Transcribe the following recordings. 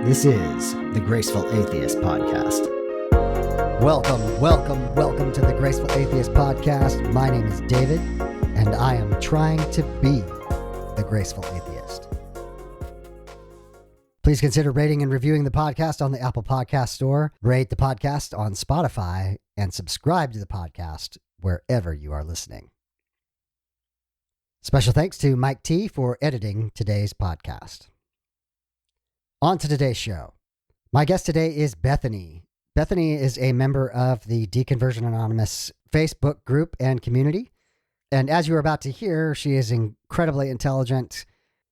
This is the Graceful Atheist Podcast. Welcome to the Graceful Atheist Podcast. My name is David, and I am trying to be the Graceful Atheist. Please consider rating and reviewing the podcast on the Apple Podcast Store, rate the podcast on Spotify, and subscribe to the podcast wherever you are listening. Special thanks to Mike T for editing today's podcast. On to today's show. My guest today is Bethany. Bethany is a member of the Deconversion Anonymous Facebook group and community. And as you are about to hear, she is incredibly intelligent.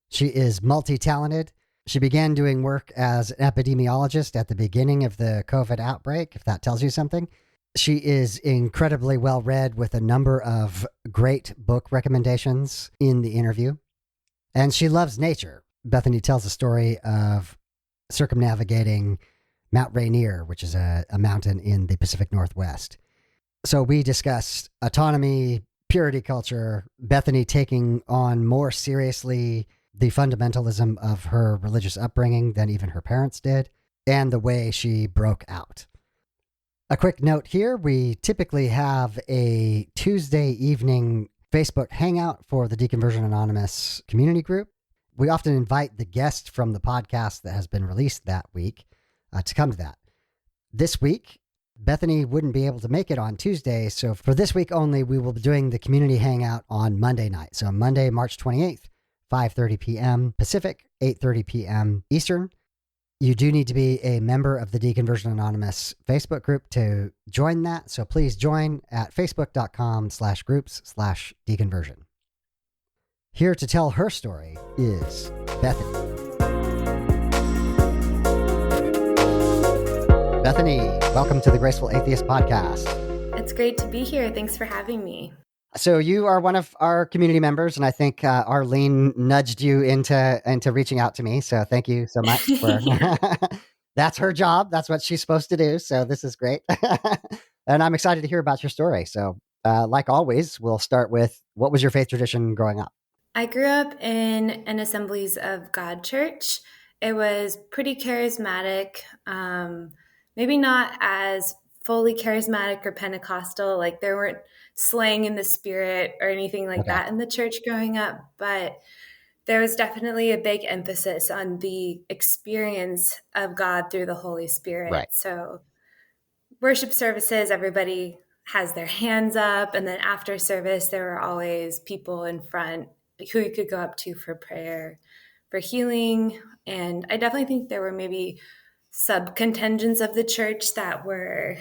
She is multi-talented. She began doing work as an epidemiologist at the beginning of the COVID outbreak, if that tells you something. She is incredibly well-read with a number of great book recommendations in the interview. And she loves nature. Bethany tells a story of circumnavigating Mount Rainier, which is a mountain in the Pacific Northwest. So we discussed autonomy, purity culture, Bethany taking on more seriously the fundamentalism of her religious upbringing than even her parents did, and the way she broke out. A quick note here, we typically have a Tuesday evening Facebook hangout for the Deconversion Anonymous community group. We often invite the guest from the podcast that has been released that week to come to that. This week, Bethany wouldn't be able to make it on Tuesday, so for this week only, we will be doing the community hangout on Monday night. So Monday, March 28th, 5:30 p.m. Pacific, 8:30 p.m. Eastern. You do need to be a member of the Deconversion Anonymous Facebook group to join that, so please join at facebook.com/groups/deconversion. Here to tell her story is Bethany. Bethany, welcome to the Graceful Atheist Podcast. It's great to be here. Thanks for having me. So you are one of our community members, and I think Arlene nudged you into reaching out to me. So thank you so much for that's her job. That's what she's supposed to do. So this is great. And I'm excited to hear about your story. So like always, we'll start with, what was your faith tradition growing up? I grew up in an Assemblies of God church. It was pretty charismatic, maybe not as fully charismatic or Pentecostal, like there weren't slaying in the spirit or anything like that in the church growing up, but there was definitely a big emphasis on the experience of God through the Holy Spirit. Right. So worship services, everybody has their hands up, and then after service, there were always people in front who you could go up to for prayer, for healing. And I definitely think there were maybe sub-contingents of the church that were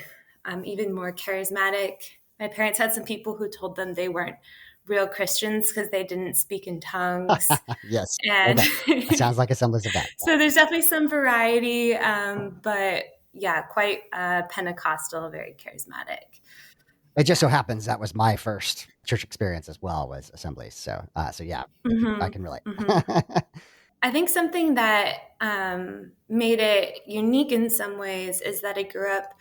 even more charismatic. My parents had some people who told them they weren't real Christians because they didn't speak in tongues. Yes. And okay. Sounds like Assemblies of God. So there's definitely some variety, but yeah, quite Pentecostal, very charismatic. It just so happens that was my first church experience as well, was Assemblies. So yeah, I can relate. I think something that made it unique in some ways is that I grew up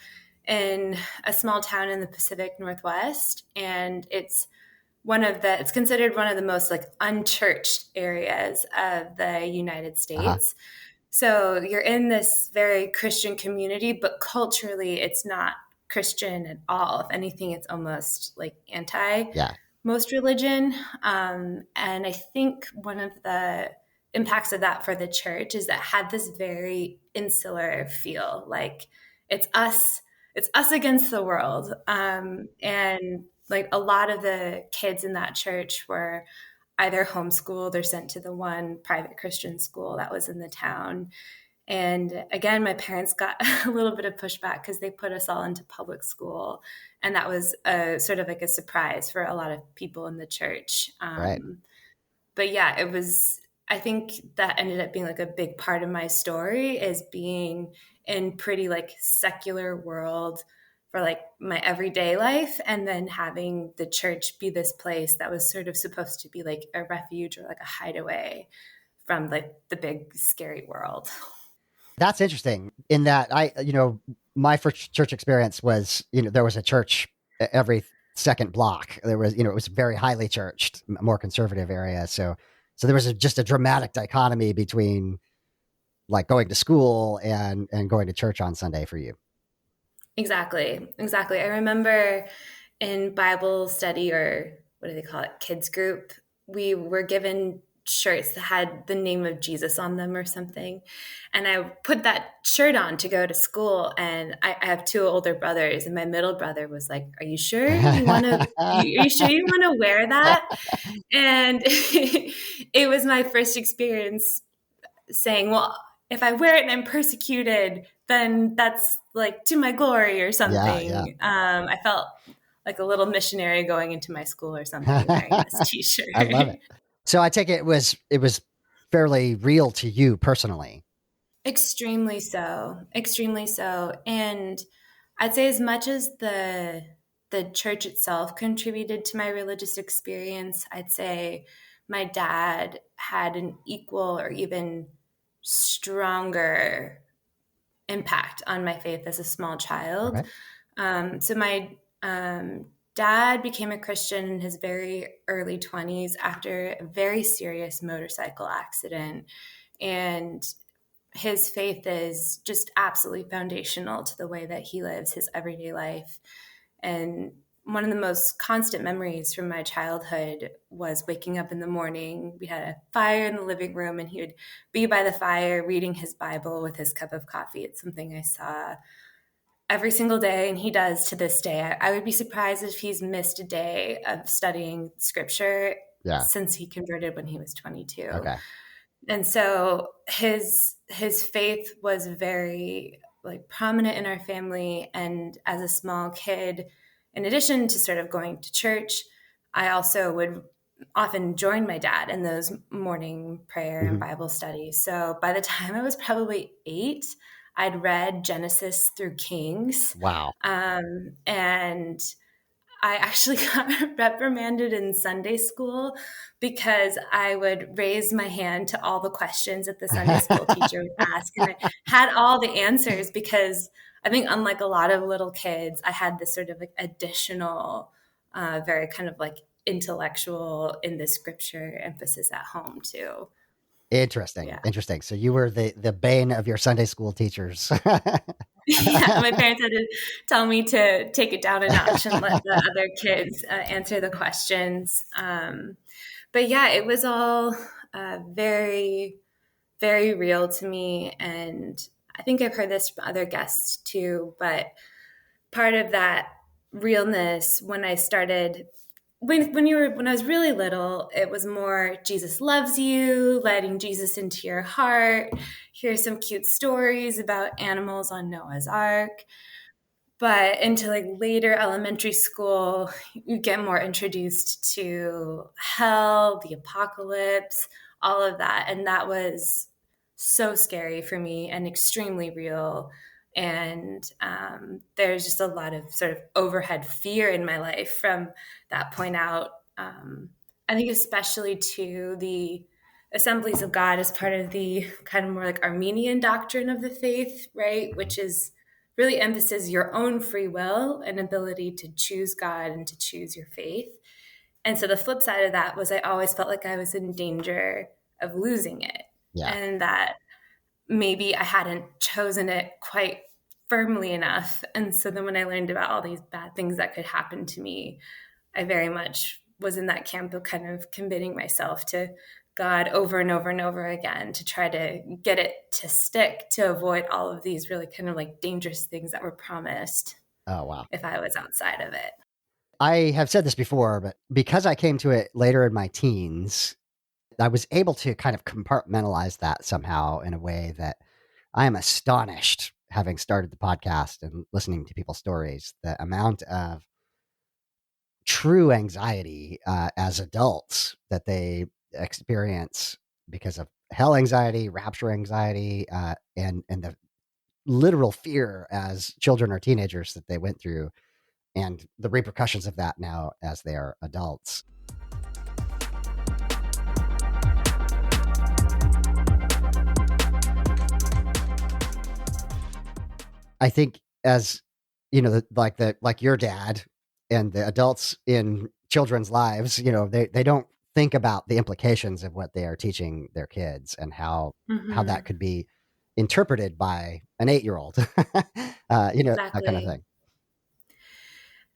in a small town in the Pacific Northwest, and it's considered one of the most like unchurched areas of the United States. So you're in this very Christian community, but culturally it's not Christian at all. If anything, it's almost like most religion. And I think one of the impacts of that for the church is that it had this very insular feel, like it's us against the world. And like a lot of the kids in that church were either homeschooled or sent to the one private Christian school that was in the town. And again, my parents got a little bit of pushback because they put us all into public school. And that was sort of like a surprise for a lot of people in the church. Right. But yeah, I think that ended up being like a big part of my story, is being in pretty like secular world for like my everyday life, and then having the church be this place that was sort of supposed to be like a refuge or like a hideaway from like the big scary world. That's interesting in that my first church experience was, there was a church every second block. There was, it was very highly churched, more conservative area. So there was just a dramatic dichotomy between like going to school and going to church on Sunday for you. Exactly. I remember in Bible study, or what do they call it, kids group, we were given shirts that had the name of Jesus on them or something. And I put that shirt on to go to school. And I have two older brothers, and my middle brother was like, "Are you sure you want to? Are you sure you want to wear that?" And it was my first experience saying, "Well, if I wear it and I'm persecuted, then that's like to my glory or Yeah, yeah. something." I felt like a little missionary going into my school or something wearing this t-shirt. I love it. So I take it was fairly real to you personally. Extremely so. Extremely so. And I'd say as much as the church itself contributed to my religious experience, I'd say my dad had an equal or even stronger impact on my faith as a small child. Okay. So my dad became a Christian in his very early 20s after a very serious motorcycle accident. And his faith is just absolutely foundational to the way that he lives his everyday life. And one of the most constant memories from my childhood was waking up in the morning. We had a fire in the living room, and he would be by the fire reading his Bible with his cup of coffee. It's something I saw every single day, and he does to this day. I would be surprised if he's missed a day of studying scripture since he converted when he was 22. Okay. And so his faith was very like prominent in our family. And as a small kid, in addition to sort of going to church, I also would often join my dad in those morning prayer and Bible studies. So by the time I was probably 8, I'd read Genesis through Kings. Wow. And I actually got reprimanded in Sunday school because I would raise my hand to all the questions that the Sunday school teacher would ask. And I had all the answers because I think, unlike a lot of little kids, I had this sort of like additional, very kind of like intellectual in the scripture emphasis at home too. Interesting. Yeah. Interesting. So you were the bane of your Sunday school teachers. Yeah, my parents had to tell me to take it down a notch and let the other kids answer the questions. But yeah, it was all very, very real to me. And I think I've heard this from other guests too. But part of that realness, when I started, when I was really little, it was more Jesus loves you, letting Jesus into your heart. Here's some cute stories about animals on Noah's Ark. But into like later elementary school, you get more introduced to hell, the apocalypse, all of that. And that was so scary for me and extremely real. And there's just a lot of sort of overhead fear in my life from that point out. I think especially to the Assemblies of God as part of the kind of more like Armenian doctrine of the faith, right? Which is really emphasizes your own free will and ability to choose God and to choose your faith. And so the flip side of that was I always felt like I was in danger of losing it. Yeah. And that maybe I hadn't chosen it quite firmly enough. And so then when I learned about all these bad things that could happen to me, I very much was in that camp of kind of committing myself to God over and over and over again to try to get it to stick, to avoid all of these really kind of like dangerous things that were promised. Oh, wow. If I was outside of it. I have said this before, but because I came to it later in my teens, I was able to kind of compartmentalize that somehow in a way that I am astonished, having started the podcast and listening to people's stories, the amount of true anxiety as adults that they experience because of hell anxiety, rapture anxiety, and the literal fear as children or teenagers that they went through, and the repercussions of that now as they are adults. I think, as you know, like your dad and the adults in children's lives, you know, they don't think about the implications of what they are teaching their kids and how that could be interpreted by an 8-year-old. That kind of Exactly. thing.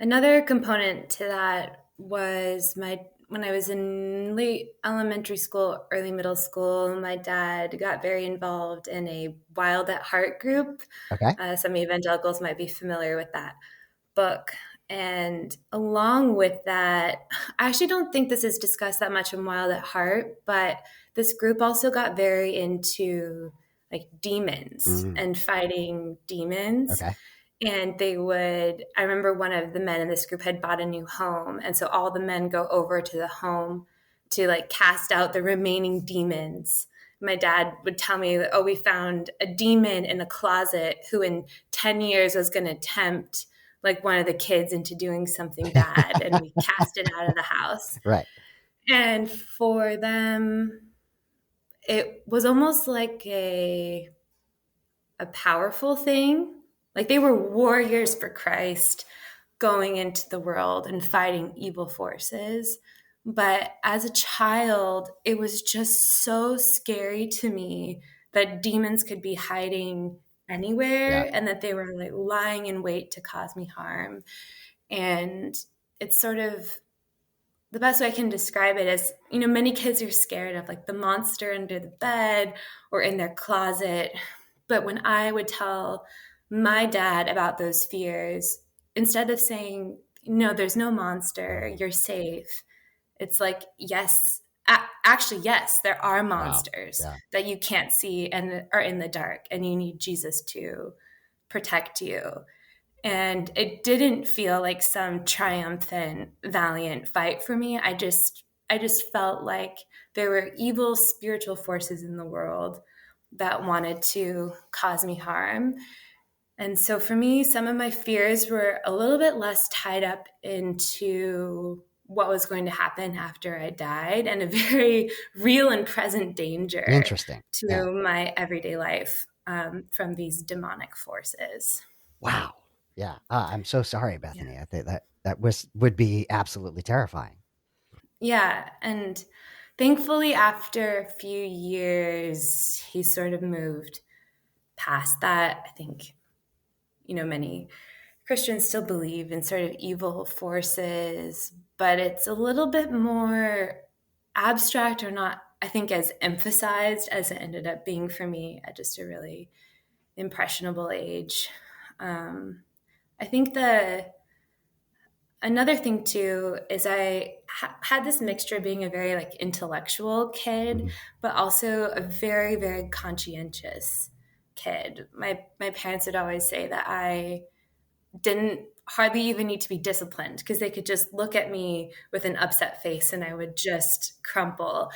Another component to that was when I was in late elementary school, early middle school, my dad got very involved in a Wild at Heart group. Okay. Some evangelicals might be familiar with that book. And along with that, I actually don't think this is discussed that much in Wild at Heart, but this group also got very into like demons Mm, and fighting demons. okay. And I remember one of the men in this group had bought a new home. And so all the men go over to the home to like cast out the remaining demons. My dad would tell me, oh, we found a demon in a closet who in 10 years was going to tempt like one of the kids into doing something bad. And we cast it out of the house. Right. And for them, it was almost like a powerful thing. Like they were warriors for Christ going into the world and fighting evil forces. But as a child, it was just so scary to me that demons could be hiding Yeah. anywhere and that they were like lying in wait to cause me harm. And it's sort of the best way I can describe it is, many kids are scared of like the monster under the bed or in their closet. But when I would tell my dad about those fears, instead of saying, no, there's no monster, Mhm. you're safe, it's like, yes, actually, yes, there are Wow. monsters Yeah. that you can't see and are in the dark, and you need Jesus to protect you. And it didn't feel like some triumphant, valiant fight for me. I just felt like there were evil spiritual forces in the world that wanted to cause me harm. And so for me, some of my fears were a little bit less tied up into what was going to happen after I died and a very real and present danger Interesting. Yeah. to my everyday life from these demonic forces. Wow. Yeah. I'm so sorry, Yeah. Bethany. I think that would be absolutely terrifying. Yeah. And thankfully, after a few years, he sort of moved past that. I think, many Christians still believe in sort of evil forces, but it's a little bit more abstract or not, I think, as emphasized as it ended up being for me at just a really impressionable age. Um, I think another thing too is I had this mixture of being a very like intellectual kid, Mhm. but also a very, very conscientious kid. My parents would always say that I didn't hardly even need to be disciplined because they could just look at me with an upset face and I would just crumple.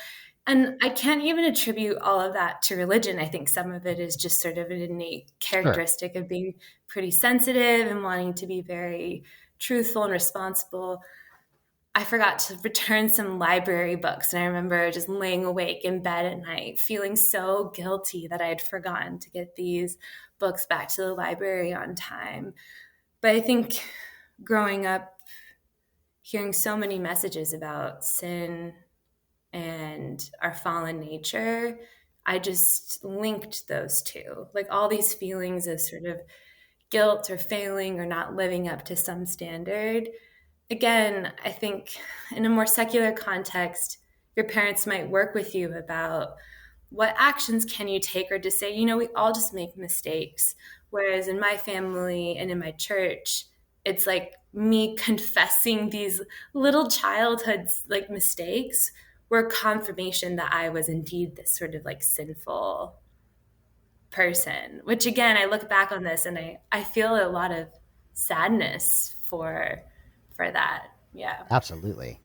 And I can't even attribute all of that to religion. I think some of it is just sort of an innate Sure. characteristic of being pretty sensitive and wanting to be very truthful and responsible. I forgot to return some library books. And I remember just laying awake in bed at night, feeling so guilty that I had forgotten to get these books back to the library on time. But I think growing up, hearing so many messages about sin and our fallen nature, I just linked those two. Like all these feelings of sort of guilt or failing or not living up to some standard. Again, I think in a more secular context, your parents might work with you about what actions can you take or just say, we all just make mistakes. Whereas in my family and in my church, it's like me confessing these little childhood like mistakes were confirmation that I was indeed this sort of like sinful person, which again, I look back on this and I feel a lot of sadness for that. Yeah. Absolutely.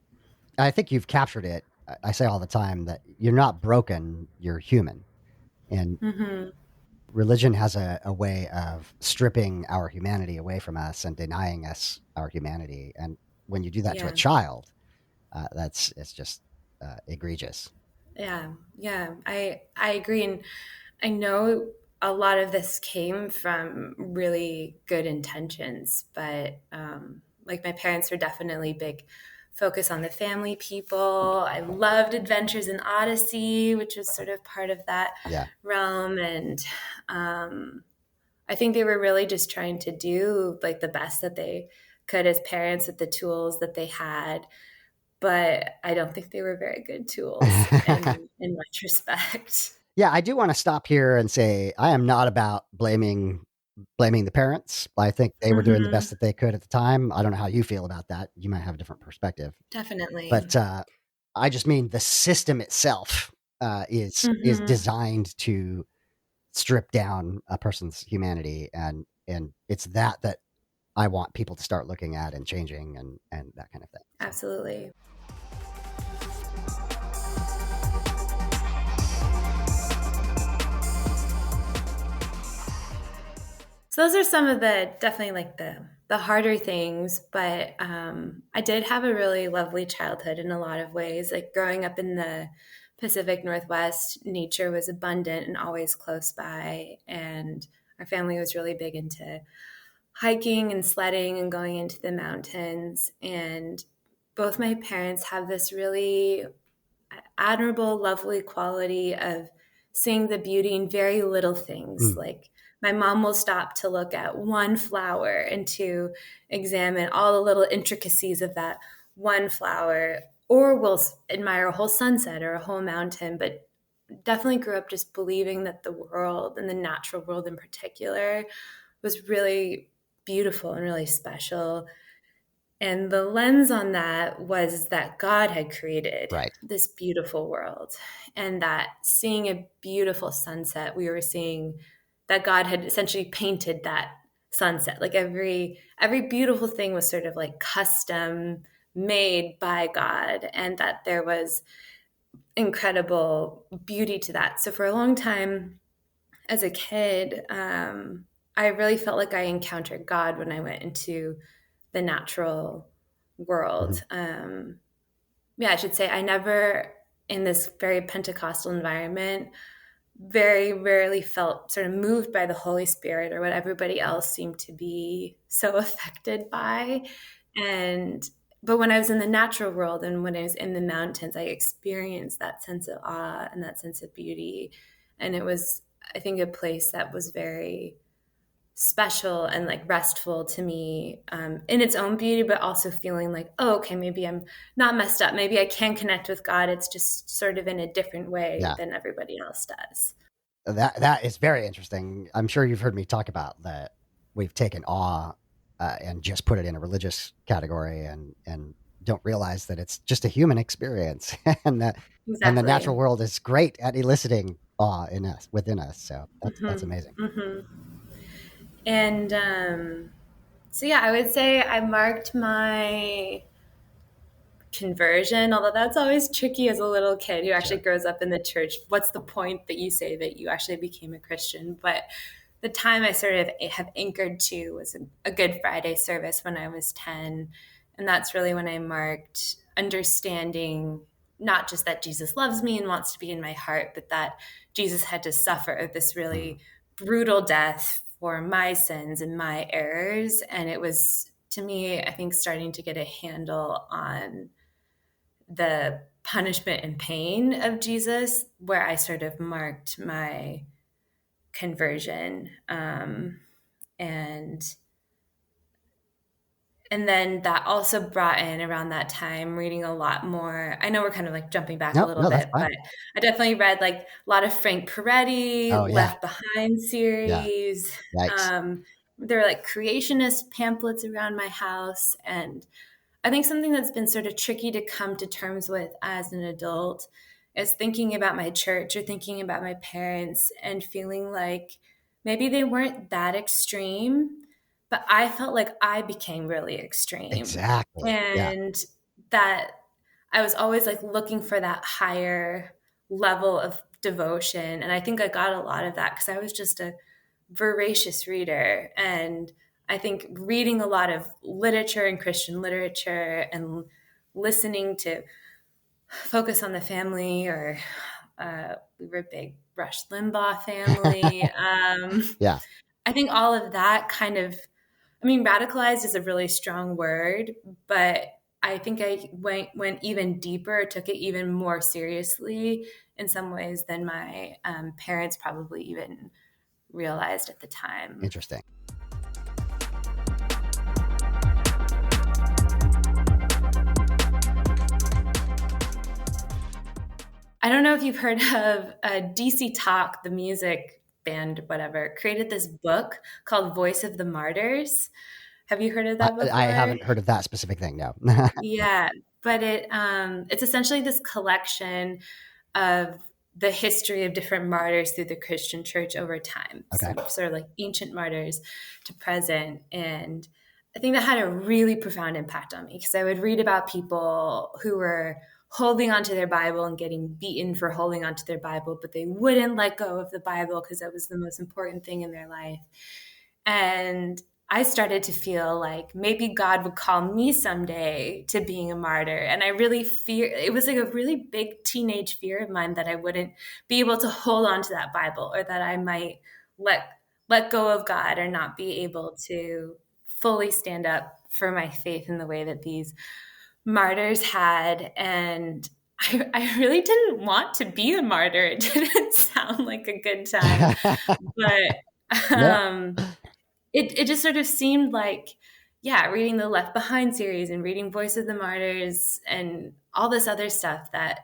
I think you've captured it. I say all the time that you're not broken, you're human. And Hmm. religion has a way of stripping our humanity away from us and denying us our humanity. And when you do that to a Yeah. child, it's just egregious. Yeah. Yeah. I agree. And I know a lot of this came from really good intentions, but like my parents were definitely big focus on the family people. I loved Adventures in Odyssey, which was sort of part of that realm. And I think they were really just trying to do like the best that they could as parents with the tools that they had. But I don't think they were very good tools in retrospect. Yeah, I do want to stop here and say I am not about blaming the parents. I think they were doing the best that they could at the time. I don't know how you feel about that. You might have a different perspective. Definitely. But I just mean the system itself is designed to strip down a person's humanity, and it's that I want people to start looking at and changing and that kind of thing. So. Absolutely. So those are some of the definitely like the harder things, but I did have a really lovely childhood in a lot of ways. Like growing up in the Pacific Northwest, nature was abundant and always close by, and our family was really big into hiking and sledding and going into the mountains. And both my parents have this really admirable, lovely quality of seeing the beauty in very little things. Like my mom will stop to look at one flower and to examine all the little intricacies of that one flower, or will admire a whole sunset or a whole mountain, but definitely grew up just believing that the world, and the natural world in particular, was really beautiful and really special. And the lens on that was that God had created this beautiful world, and that seeing a beautiful sunset, we were seeing that God had essentially painted that sunset. Like every beautiful thing was sort of like custom made by God, and that there was incredible beauty to that. So for a long time as a kid, I really felt like I encountered God when I went into the natural world. I should say I never, in this very Pentecostal environment, very rarely felt sort of moved by the Holy Spirit or what everybody else seemed to be so affected by. But when I was in the natural world and when I was in the mountains, I experienced that sense of awe and that sense of beauty. And it was, I think, a place that was very special and like restful to me in its own beauty, but also feeling like, oh, okay, maybe I'm not messed up. Maybe I can connect with God. It's just sort of in a different way than everybody else does. That is very interesting. I'm sure you've heard me talk about that. We've taken awe and just put it in a religious category and don't realize that it's just a human experience and that and the natural world is great at eliciting awe within us. So that's amazing. And so yeah, I would say I marked my conversion, although that's always tricky as a little kid who actually grows up in the church. What's the point that you say that you actually became a Christian? But the time I sort of have anchored to was a Good Friday service when I was 10. And that's really when I marked understanding not just that Jesus loves me and wants to be in my heart, but that Jesus had to suffer this really brutal death for my sins and my errors. And it was, to me, I think, starting to get a handle on the punishment and pain of Jesus, where I sort of marked my conversion. And then that also brought in around that time reading a lot more. I know we're kind of like jumping back a little bit, but I definitely read like a lot of Frank Peretti, Left Behind series. There were like creationist pamphlets around my house. And I think something that's been sort of tricky to come to terms with as an adult is thinking about my church or thinking about my parents and feeling like maybe they weren't that extreme, but I felt like I became really extreme. Exactly. And that I was always like looking for that higher level of devotion. And I think I got a lot of that because I was just a voracious reader. And I think reading a lot of literature and Christian literature and listening to Focus on the Family, or we were a big Rush Limbaugh family. I think all of that kind of, I mean, radicalized is a really strong word, but I think I went even deeper, took it even more seriously in some ways than my parents probably even realized at the time. Interesting. I don't know if you've heard of DC Talk, the music band, whatever, created this book called Voice of the Martyrs. Have you heard of that I before? haven't heard of that specific thing. No. Yeah, but it's essentially this collection of the history of different martyrs through the Christian church over time. Okay. So sort of like ancient martyrs to present. And I think that had a really profound impact on me because I would read about people who were holding onto their Bible and getting beaten for holding onto their Bible, but they wouldn't let go of the Bible because that was the most important thing in their life. And I started to feel like maybe God would call me someday to being a martyr. And I really fear it was like a really big teenage fear of mine that I wouldn't be able to hold on to that Bible, or that I might let go of God or not be able to fully stand up for my faith in the way that these martyrs had. And I really didn't want to be a martyr. It didn't sound like a good time. But No. it just sort of seemed like, yeah, reading the Left Behind series and reading Voice of the Martyrs and all this other stuff, that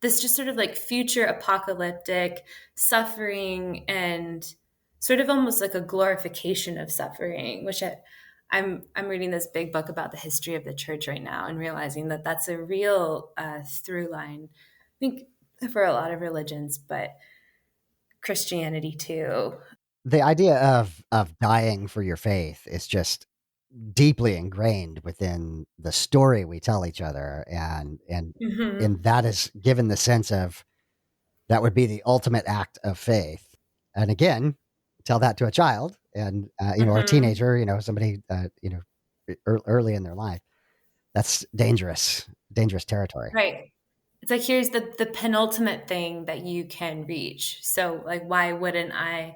this just sort of like future apocalyptic suffering and sort of almost like a glorification of suffering, which I'm reading this big book about the history of the church right now and realizing that that's a real through line, I think, for a lot of religions, but Christianity too. The idea of dying for your faith is just deeply ingrained within the story we tell each other, and that is given the sense of that would be the ultimate act of faith. And again, tell that to a child, and or a Mm-hmm. teenager, somebody early in their life. That's dangerous territory. Right. It's like, here's the penultimate thing that you can reach. So like, why wouldn't I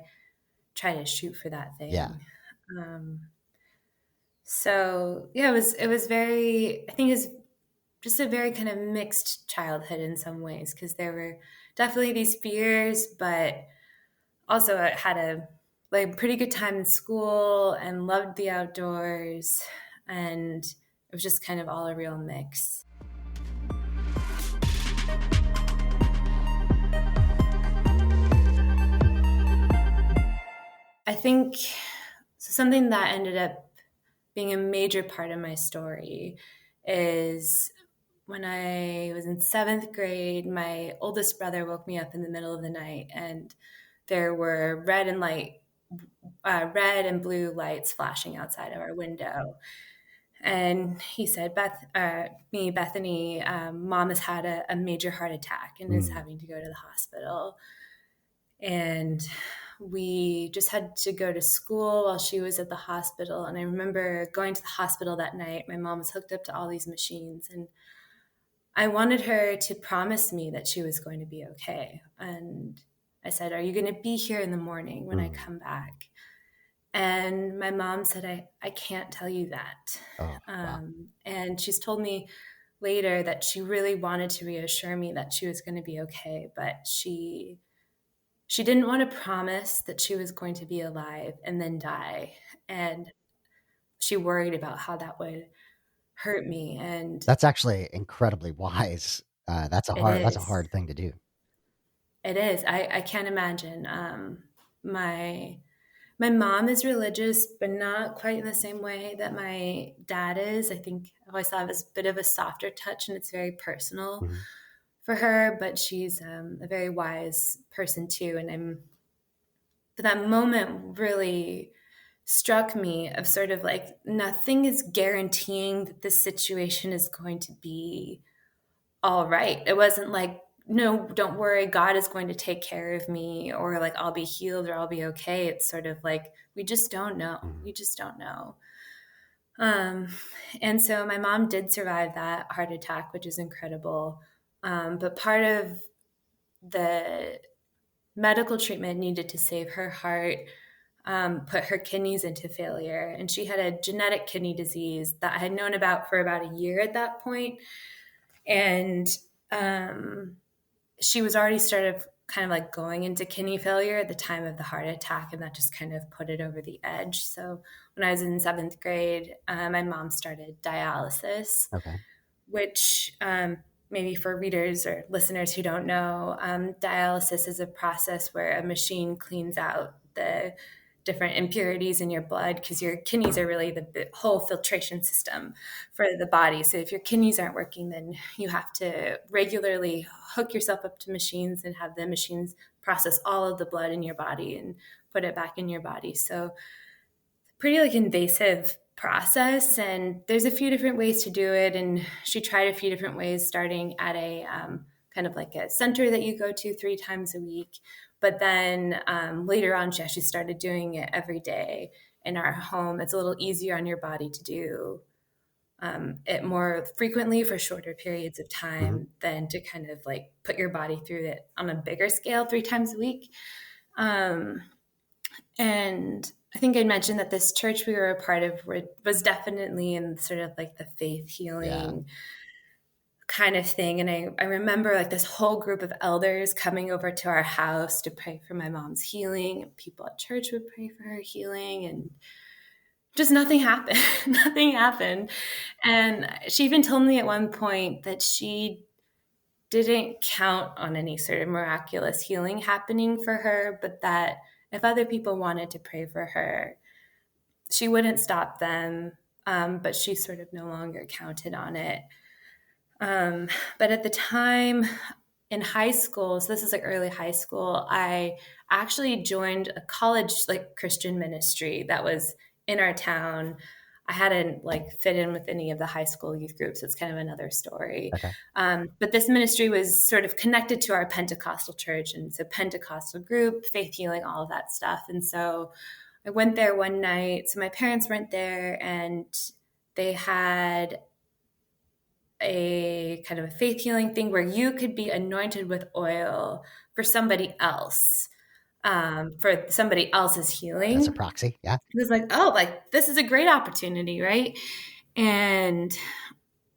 try to shoot for that Yeah. thing? Um, so yeah, it was very, I think it was just a very kind of mixed childhood in some ways, because there were definitely these fears, but also I had a like pretty good time in school and loved the outdoors, and it was just kind of all a real mix. I think something that ended up being a major part of my story is when I was in seventh grade, my oldest brother woke me up in the middle of the night, and there were red and blue lights flashing outside of our window. And he said, Bethany, mom has had a major heart attack and is Mm. having to go to the hospital. And we just had to go to school while she was at the hospital. And I remember going to the hospital that night. My mom was hooked up to all these machines, and I wanted her to promise me that she was going to be okay. And I said, "Are you going to be here in the morning when I Mm. come back?" And my mom said, I can't tell you that. Oh, wow. And she's told me later that she really wanted to reassure me that she was going to be okay, but she didn't want to promise that she was going to be alive and then die. And she worried about how that would hurt me. And That's actually incredibly wise. it That's a is. hard thing to do. It is. I can't imagine. My my mom is religious, but not quite in the same way that my dad is. I think I always thought it was a bit of a softer touch, and it's very personal Mhm. for her. But she's a very wise person too. And but that moment really struck me of sort of like, nothing is guaranteeing that this situation is going to be all right. It wasn't like, no, don't worry, God is going to take care of me, or like I'll be healed or I'll be okay. It's sort of like, we just don't know. Mhm. We just don't know. Um, and so my mom did survive that heart attack, which is incredible. But part of the medical treatment needed to save her heart put her kidneys into failure. And she had a genetic kidney disease that I had known about for about a year at that point. And she was already started kind of like going into kidney failure at the time of the heart attack, and that just kind of put it over the edge. So when I was in 7th grade, my mom started dialysis, Okay. which maybe for readers or listeners who don't know, dialysis is a process where a machine cleans out the different impurities in your blood, because your kidneys are really the whole filtration system for the body. So if your kidneys aren't working, then you have to regularly hook yourself up to machines and have the machines process all of the blood in your body and put it back in your body. So pretty like invasive process, and there's a few different ways to do it, and she tried a few different ways, starting at a kind of like a center that you go to 3 times a week, but then later on she actually started doing it every day in our home. It's a little easier on your body to do it more frequently for shorter periods of time than to kind of like put your body through it on a bigger scale 3 times a week. And I think I mentioned that this church we were a part of was definitely in sort of like the faith healing kind of thing. And I remember like this whole group of elders coming over to our house to pray for my mom's healing. People at church would pray for her healing, and just nothing happened. Nothing happened. And she even told me at one point that she didn't count on any sort of miraculous healing happening for her, but that if other people wanted to pray for her, she wouldn't stop them. But she sort of no longer counted on it. But at the time in high school, so this is like early high school, I actually joined a college like Christian ministry that was in our town. I hadn't like fit in with any of the high school youth groups. It's kind of another story. Okay. But this ministry was sort of connected to our Pentecostal church. And so Pentecostal group, faith healing, all of that stuff. And so I went there one night. So my parents weren't there, and they had a kind of a faith healing thing where you could be anointed with oil for somebody else, for somebody else's That's a healing. proxy. Yeah. It was like, oh, like this is a great opportunity, right? And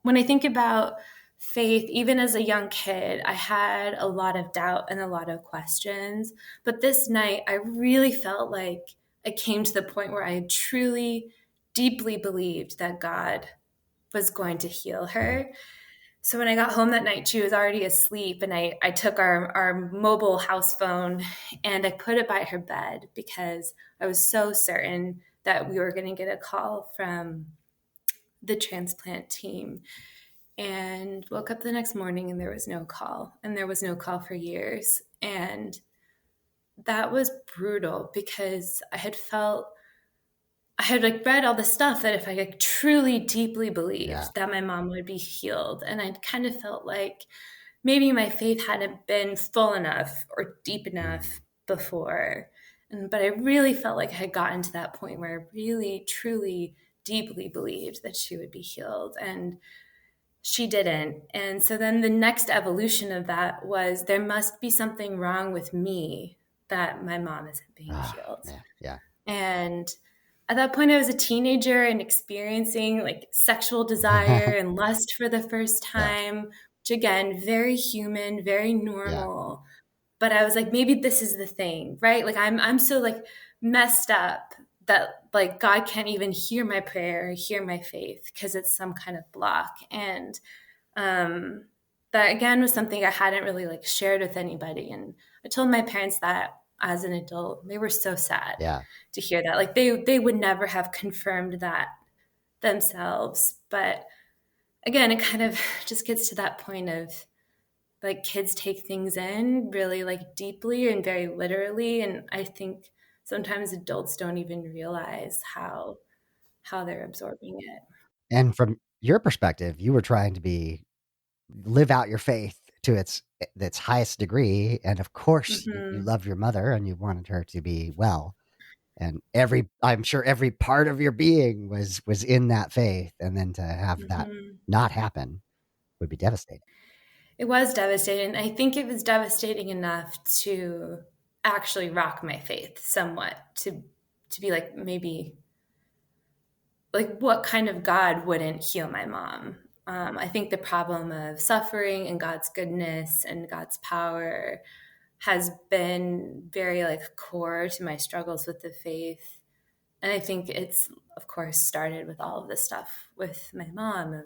when I think about faith, even as a young kid, I had a lot of doubt and a lot of questions. But this night, I really felt like I came to the point where I truly, deeply believed that God was going to heal her. So when I got home that night, she was already asleep, and I took our mobile house phone and I put it by her bed because I was so certain that we were going to get a call from the transplant team. And woke up the next morning and there was no call, and there was no call for years. And that was brutal because I had like read all the stuff that if I like truly deeply believed that my mom would be healed, and I kind of felt like maybe my faith hadn't been full enough or deep enough before. But I really felt like I had gotten to that point where I really, truly, deeply believed that she would be healed, and she didn't. And so then the next evolution of that was there must be something wrong with me that my mom isn't being healed. Yeah. And at that point, I was a teenager and experiencing like sexual desire and lust for the first time, which again, very human, very normal. But I was like, maybe this is the thing, right? Like I'm so like messed up that like God can't even hear my prayer or hear my faith because it's some kind of block. And that again was something I hadn't really like shared with anybody. And I told my parents that as an adult. They were so sad to hear that. Like they would never have confirmed that themselves. But again, it kind of just gets to that point of like kids take things in really like deeply and very literally. And I think sometimes adults don't even realize how they're absorbing it. And from your perspective, you were trying to live out your faith to its highest degree, and of course, you love your mother and you wanted her to be well. And I'm sure every part of your being was in that faith, and then to have that not happen would be devastating. It was devastating. I think it was devastating enough to actually rock my faith somewhat, to to be like, maybe like what kind of God wouldn't heal my mom? I think the problem of suffering and God's goodness and God's power has been very like core to my struggles with the faith. And I think it's, of course, started with all of this stuff with my mom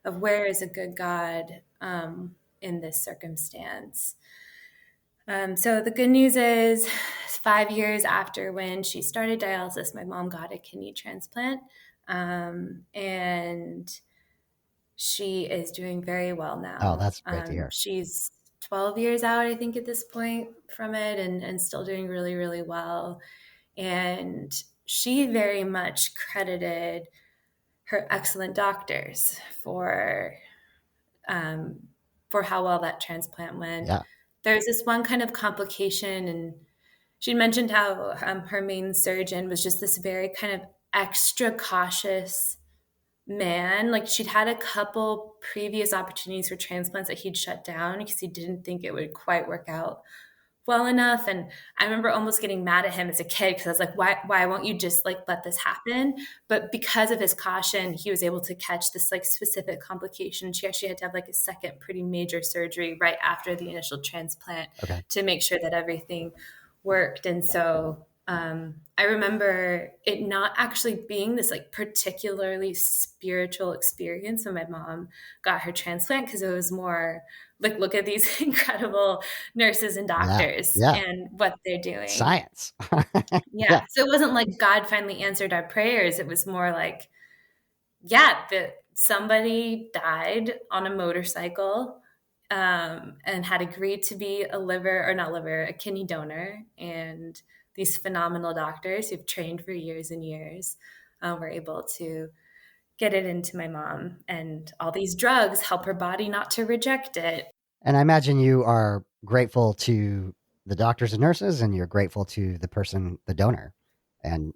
of where is a good God in this circumstance. So the good news is 5 years after when she started dialysis, my mom got a kidney transplant. And she is doing very well Oh, now. that's great to hear. She's 12 years out, I think, at this point from it, and still doing really, really well. And she very much credited her excellent doctors for how well that transplant went. Yeah. There's this one kind of complication, and she mentioned how her main surgeon was just this very kind of extra cautious man. Like she'd had a couple previous opportunities for transplants that he'd shut down because he didn't think it would quite work out well enough. And I remember almost getting mad at him as a kid because I was like, why won't you just like let this happen? But because of his caution, he was able to catch this like specific complication. She actually had to have like a second pretty major surgery right after the initial transplant Okay. to make sure that everything worked. And so I remember it not actually being this like particularly spiritual experience when my mom got her transplant, because it was more like, look at these incredible nurses and doctors Yeah. and what they're doing. Science. Yeah. So it wasn't like God finally answered our prayers. It was more like, yeah, that somebody died on a motorcycle and had agreed to be a kidney donor. And these phenomenal doctors who've trained for years and years were able to get it into my mom. And all these drugs help her body not to reject it. And I imagine you are grateful to the doctors and nurses, and you're grateful to the donor. And,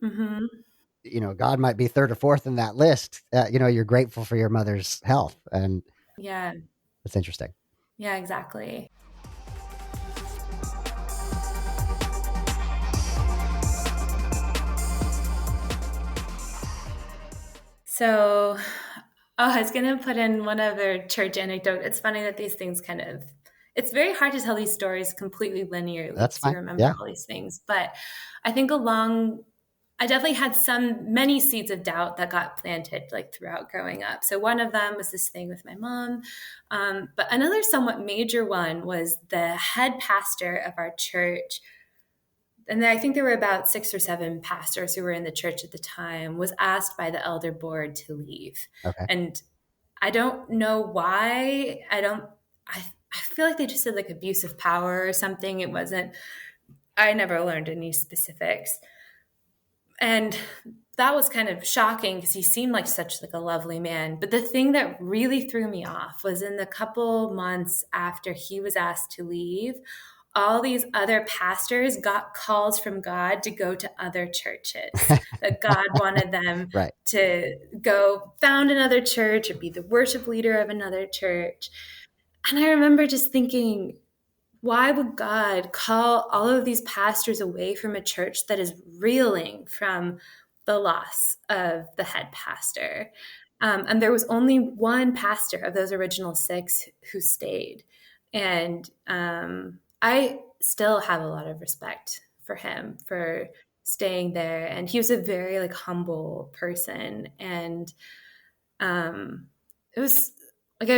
God might be third or fourth in that list. You're grateful for your mother's health. And Yeah. it's interesting. Yeah, exactly. So, I was going to put in one other church anecdote. It's funny that these things it's very hard to tell these stories completely linearly That's because you fine. remember Yeah. all these things. But I think I definitely had many seeds of doubt that got planted like throughout growing up. So one of them was this thing with my mom. But another somewhat major one was the head pastor of our church. And I think there were about 6 or 7 pastors who were in the church at the time, was asked by the elder board to leave. Okay. And I don't know why. I feel like they just said like abuse of power or something. It wasn't, I never learned any specifics. And that was kind of shocking because he seemed like such like a lovely man. But the thing that really threw me off was in the couple months after he was asked to leave, all these other pastors got calls from God to go to other churches, that God wanted them Right. to go found another church or be the worship leader of another church. And I remember just thinking, why would God call all of these pastors away from a church that is reeling from the loss of the head pastor? And there was only one pastor of those original 6 who stayed. And I still have a lot of respect for him for staying there. And he was a very like humble person. And it was like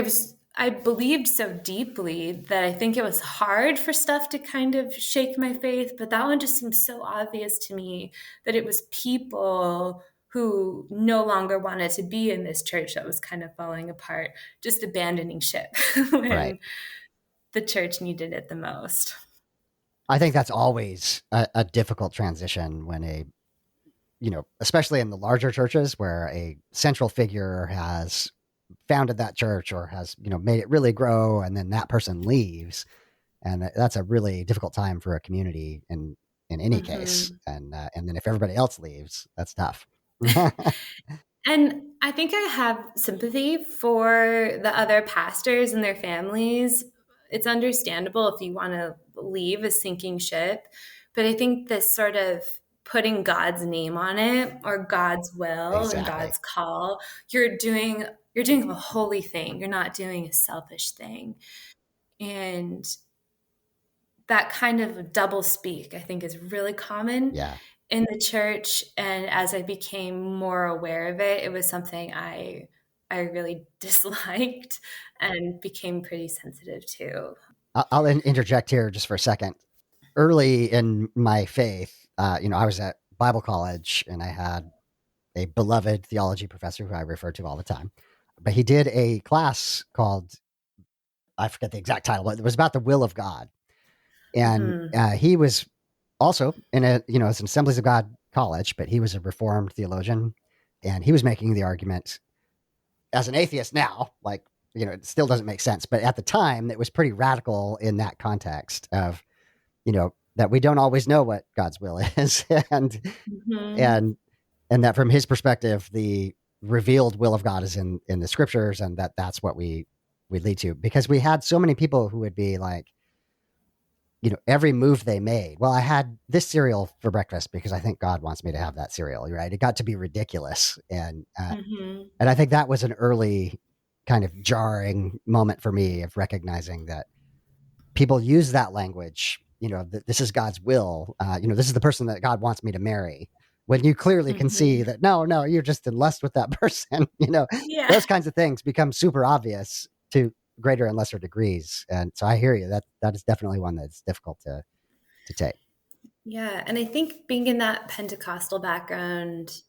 I believed so deeply that I think it was hard for stuff to kind of shake my faith, but that one just seemed so obvious to me that it was people who no longer wanted to be in this church that was kind of falling apart, just abandoning ship when Right. the church needed it the most. I think that's always a difficult transition when especially in the larger churches where a central figure has founded that church or has, made it really grow, and then that person leaves. And that's a really difficult time for a community in any case. And then if everybody else leaves, that's tough. And I think I have sympathy for the other pastors and their families. It's understandable if you want to leave a sinking ship. But I think this sort of putting God's name on it or God's will and Exactly. God's call, you're doing a holy thing. You're not doing a selfish thing. And that kind of double speak, I think, is really common Yeah. in the church. And as I became more aware of it, it was something I really disliked and became pretty sensitive to. I'll interject here just for a second. Early in my faith, I was at Bible college and I had a beloved theology professor who I refer to all the time. But he did a class called, I forget the exact title, but it was about the will of God. And Mm-hmm. he was also in it's an Assemblies of God college, but he was a Reformed theologian. And he was making the argument as an atheist now, like, it still doesn't make sense. But at the time, it was pretty radical in that context of, that we don't always know what God's will is. and, Mm-hmm. and, and that from his perspective, the revealed will of God is in the scriptures, and that's what we lead to, because we had so many people who would be like, every move they made. Well, I had this cereal for breakfast because I think God wants me to have that cereal, right? It got to be ridiculous. Mm-hmm. And I think that was an early kind of jarring moment for me of recognizing that people use that language, this is God's will. This is the person that God wants me to marry. When you clearly can see Mm-hmm. that, no, you're just in lust with that person, Yeah. those kinds of things become super obvious to greater and lesser degrees. And so I hear you, that is definitely one that's difficult to take. Yeah. And I think being in that Pentecostal background,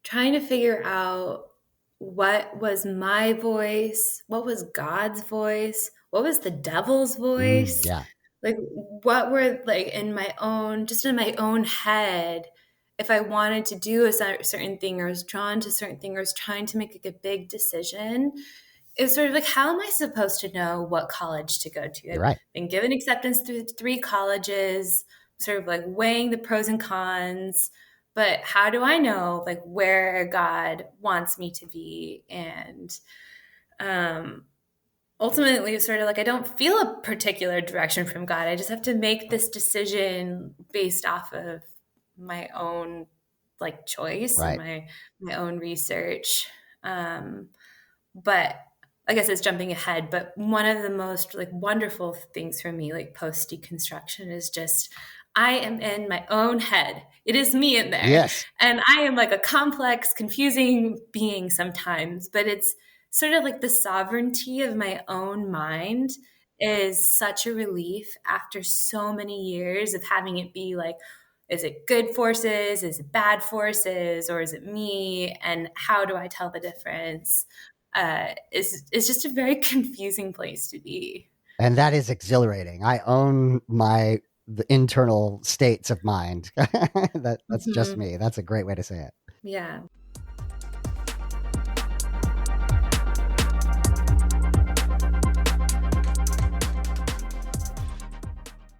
trying to figure out what was my voice, what was God's voice, what was the devil's voice, Yeah. like what were like in my own head, if I wanted to do a certain thing or was drawn to a certain thing or was trying to make like a big decision. It's sort of like, how am I supposed to know what college to go to? You're I've right. been given acceptance through 3 colleges, sort of like weighing the pros and cons. But how do I know like where God wants me to be? And um, ultimately, it's sort of like I don't feel a particular direction from God. I just have to make this decision based off of my own like choice and Right. my own research. Um, but I guess it's jumping ahead, but one of the most like wonderful things for me, like post deconstruction, is just I am in my own head. It is me in there. Yes. And I am like a complex, confusing being sometimes, but it's sort of like the sovereignty of my own mind is such a relief after so many years of having it be like, is it good forces? Is it bad forces? Or is it me? And how do I tell the difference? Is just a very confusing place to be. And that is exhilarating. I own the internal states of mind. That's just Mm-hmm. me. That's a great way to say it. Yeah.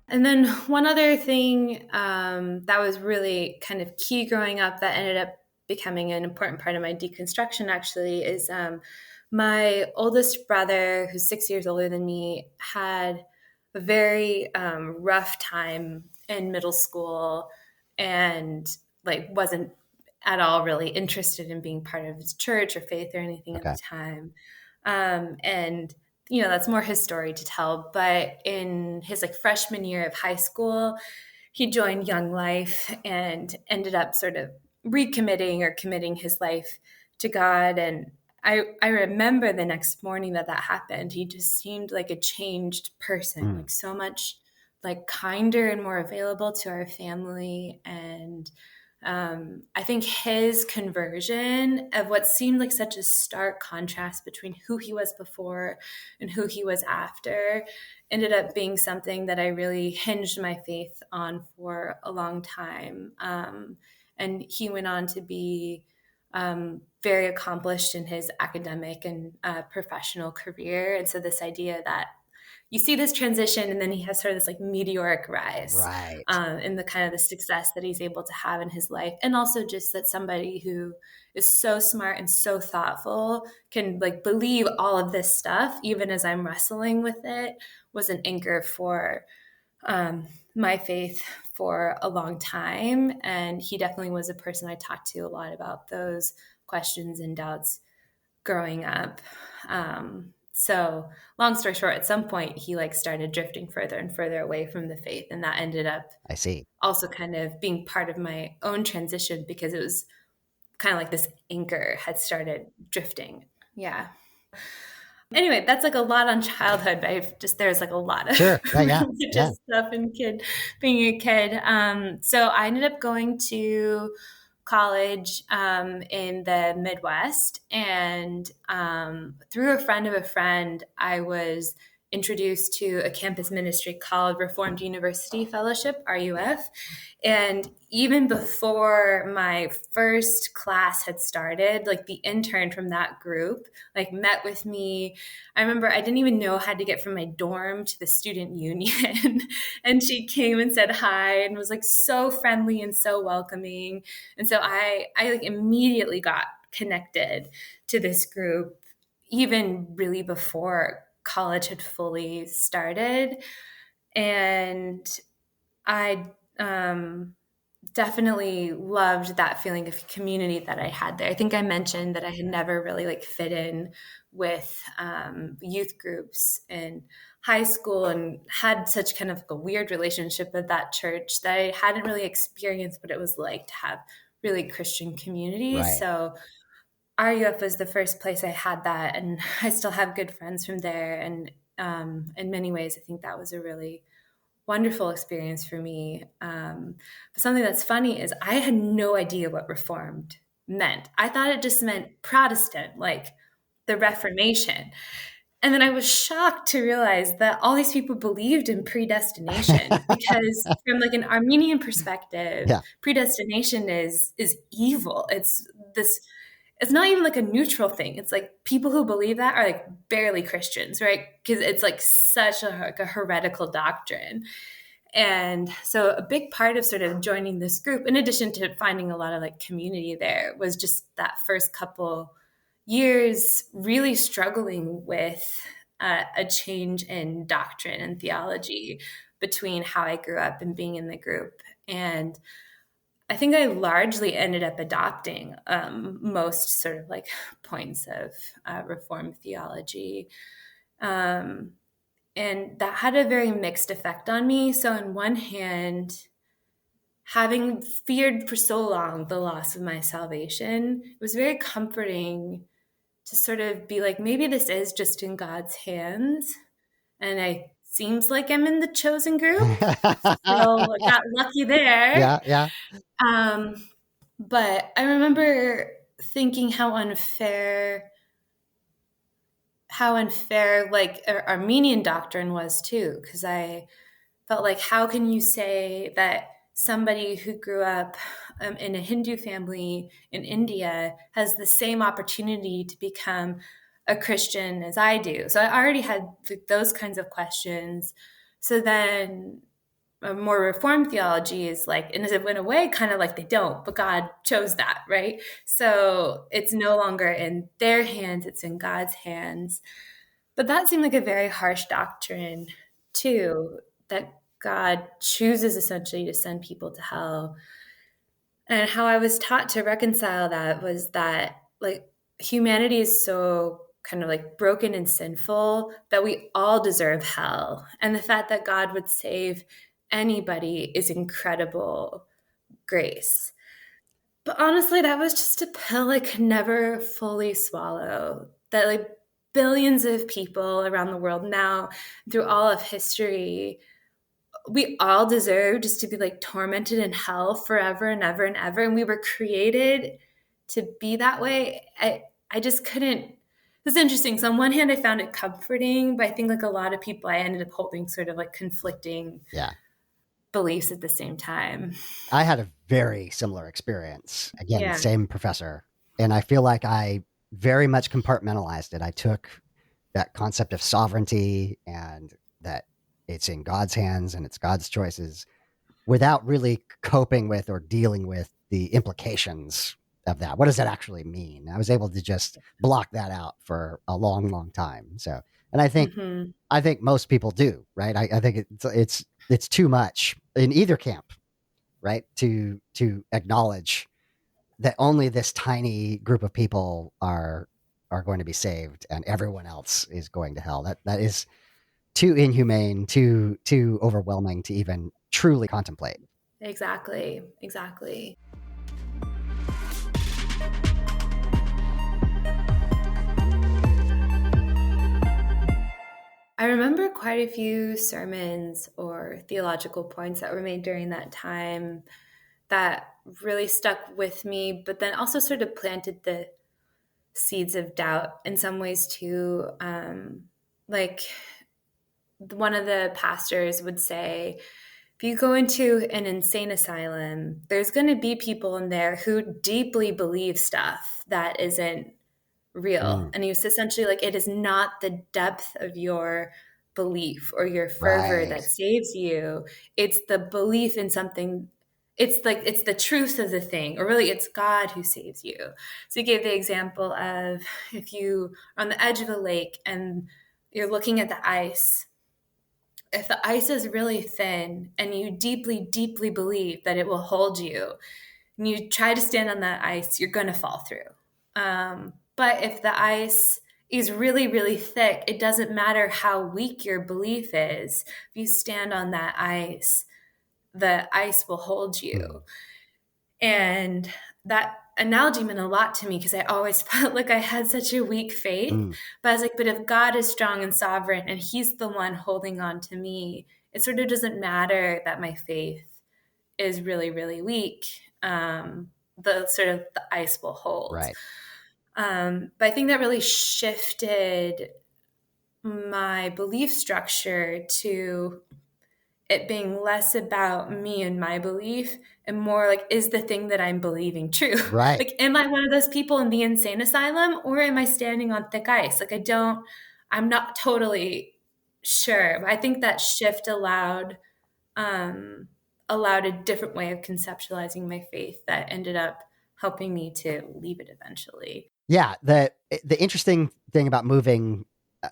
And then one other thing that was really kind of key growing up that ended up becoming an important part of my deconstruction actually is my oldest brother, who's 6 years older than me, had a very rough time in middle school and like wasn't at all really interested in being part of his church or faith or anything at the Okay. time. And that's more his story to tell. But in his like freshman year of high school, he joined Young Life and ended up sort of recommitting or committing his life to God. And I remember the next morning that happened. He just seemed like a changed person, Mm. like so much like kinder and more available to our family. And I think his conversion of what seemed like such a stark contrast between who he was before and who he was after ended up being something that I really hinged my faith on for a long time. And he went on to be very accomplished in his academic and professional career. And so this idea that you see this transition and then he has sort of this like meteoric rise Right. in the kind of the success that he's able to have in his life. And also just that somebody who is so smart and so thoughtful can like believe all of this stuff, even as I'm wrestling with it, was an anchor for my faith for a long time. And he definitely was a person I talked to a lot about those questions and doubts growing up. So long story short, at some point he like started drifting further and further away from the faith. And that ended up I see. also kind of being part of my own transition because it was kind of like this anchor had started drifting. Yeah. Anyway, that's like a lot on childhood, but there's like a lot of Sure. Yeah. Yeah. Yeah. religious stuff in being a kid. So I ended up going to college in the Midwest, and through a friend of a friend, I was introduced to a campus ministry called Reformed University Fellowship, RUF. And even before my first class had started, like the intern from that group, like met with me. I remember I didn't even know how to get from my dorm to the student union. And she came and said hi and was like so friendly and so welcoming. And so I like immediately got connected to this group, even really before college had fully started. And I definitely loved that feeling of community that I had there. I think I mentioned that I had never really like fit in with youth groups in high school and had such kind of like a weird relationship with that church that I hadn't really experienced what it was like to have really Christian community. Right. So RUF was the first place I had that, and I still have good friends from there. And in many ways, I think that was a really wonderful experience for me. But something that's funny is I had no idea what Reformed meant. I thought it just meant Protestant, like the Reformation. And then I was shocked to realize that all these people believed in predestination because from like an Armenian perspective, Yeah. predestination is evil. It's not even like a neutral thing. It's like people who believe that are like barely Christians, right? Because it's like such a heretical doctrine. And so a big part of sort of joining this group, in addition to finding a lot of like community there, was just that first couple years really struggling with a change in doctrine and theology between how I grew up and being in the group. And I think I largely ended up adopting most sort of like points of Reformed theology. And that had a very mixed effect on me. So, on one hand, having feared for so long the loss of my salvation, it was very comforting to sort of be like, maybe this is just in God's hands. And it seems like I'm in the chosen group. So, I got lucky there. Yeah. Yeah. Um, but I remember thinking how unfair like Armenian doctrine was too, because I felt like, how can you say that somebody who grew up in a Hindu family in India has the same opportunity to become a Christian as I do? So I already had those kinds of questions. So then a more reformed theology is like, in a way, kind of like they don't, but God chose that, right? So it's no longer in their hands, it's in God's hands. But that seemed like a very harsh doctrine, too, that God chooses essentially to send people to hell. And how I was taught to reconcile that was that, like, humanity is so kind of like broken and sinful that we all deserve hell. And the fact that God would save anybody is incredible grace. But honestly, that was just a pill I could never fully swallow. That like billions of people around the world now, through all of history, we all deserve just to be like tormented in hell forever and ever and ever. And we were created to be that way. I just couldn't. It's interesting. So on one hand, I found it comforting, but I think like a lot of people, I ended up holding sort of like conflicting Yeah. beliefs at the same time. I had a very similar experience. Again, Yeah. same professor. And I feel like I very much compartmentalized it. I took that concept of sovereignty and that it's in God's hands and it's God's choices without really coping with or dealing with the implications of that. What does that actually mean? I was able to just block that out for a long, long time. So, and I think Mm-hmm. most people do, right? I think it's it's too much in either camp, right? To acknowledge that only this tiny group of people are going to be saved and everyone else is going to hell. That is too inhumane, too overwhelming to even truly contemplate. Exactly. Exactly. I remember quite a few sermons or theological points that were made during that time that really stuck with me, but then also sort of planted the seeds of doubt in some ways too. Like one of the pastors would say, if you go into an insane asylum, there's going to be people in there who deeply believe stuff that isn't real. And he was essentially like, it is not the depth of your belief or your fervor Right. that saves you. It's the belief in something. It's like, it's the truth of the thing, or really it's God who saves you. So he gave the example of if you are on the edge of a lake and you're looking at the ice, if the ice is really thin and you deeply, deeply believe that it will hold you, and you try to stand on that ice, you're going to fall through. But if the ice is really, really thick, it doesn't matter how weak your belief is. If you stand on that ice, the ice will hold you. And that analogy meant a lot to me because I always felt like I had such a weak faith. But I was like, but if God is strong and sovereign and he's the one holding on to me, it sort of doesn't matter that my faith is really, really weak. The sort of the ice will hold. Right. But I think that really shifted my belief structure to it being less about me and my belief and more like, is the thing that I'm believing true? Right. Like, am I one of those people in the insane asylum or am I standing on thick ice? Like, I'm not totally sure. But I think that shift allowed a different way of conceptualizing my faith that ended up helping me to leave it eventually. Yeah, the interesting thing about moving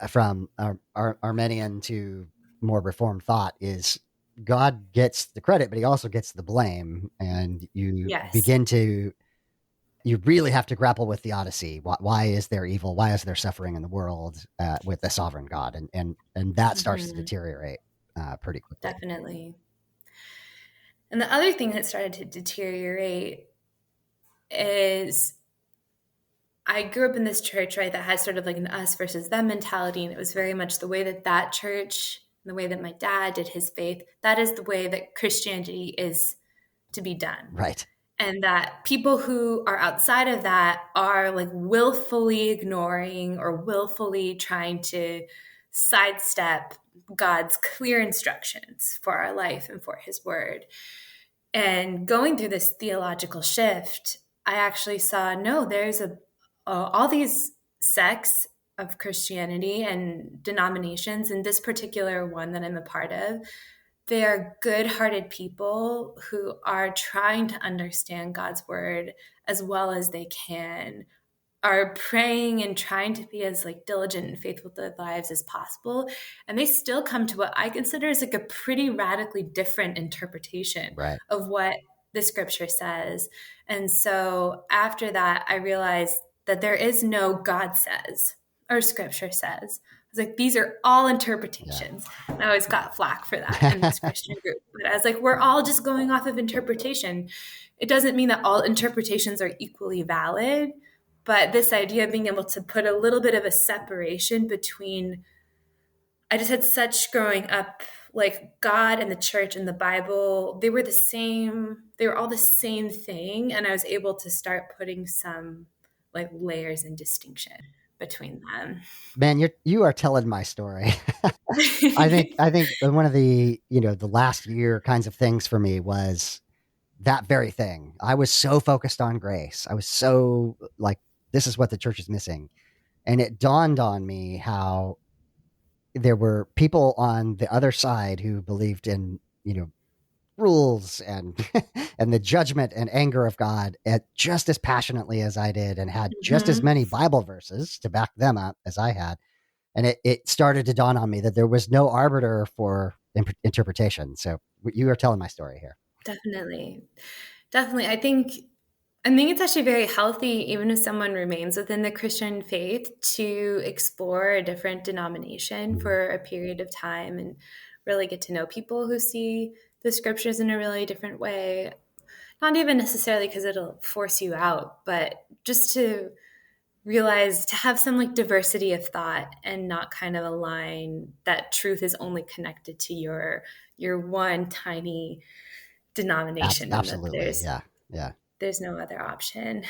from Armenian to more Reformed thought is God gets the credit, but he also gets the blame, and you Yes. you really have to grapple with theodicy. Why is there evil? Why is there suffering in the world with a sovereign God? And that starts to deteriorate pretty quickly. Definitely. And the other thing that started to deteriorate is I grew up in this church, right, that has sort of like an us versus them mentality. And it was very much the way that church, the way that my dad did his faith, that is the way that Christianity is to be done. Right. And that people who are outside of that are like willfully ignoring or willfully trying to sidestep God's clear instructions for our life and for his word. And going through this theological shift, I actually saw, no, there's all these sects of Christianity and denominations, and this particular one that I'm a part of, they are good-hearted people who are trying to understand God's word as well as they can, are praying and trying to be as like diligent and faithful to their lives as possible, and they still come to what I consider is like a pretty radically different interpretation Right. of what the scripture says. And so after that, I realized that there is no God says or scripture says. I was like, these are all interpretations. Yeah. And I always got flack for that in this Christian group. But I was like, we're all just going off of interpretation. It doesn't mean that all interpretations are equally valid, but this idea of being able to put a little bit of a separation between, I just had such growing up, like God and the church and the Bible, they were the same, they were all the same thing. And I was able to start putting some like layers and distinction between them. Man, you are telling my story. I think one of the, the last year kinds of things for me was that very thing. I was so focused on grace. I was so like, this is what the church is missing. And it dawned on me how there were people on the other side who believed in, rules and and the judgment and anger of God just as passionately as I did, and had just as many Bible verses to back them up as I had. And it started to dawn on me that there was no arbiter for interpretation. So you are telling my story here. Definitely. Definitely. I think it's actually very healthy, even if someone remains within the Christian faith, to explore a different denomination for a period of time and really get to know people who see the scriptures in a really different way. Not even necessarily because it'll force you out, but just to realize, to have some like diversity of thought and not kind of align that truth is only connected to your one tiny denomination, and that Absolutely. Yeah. there's no other option.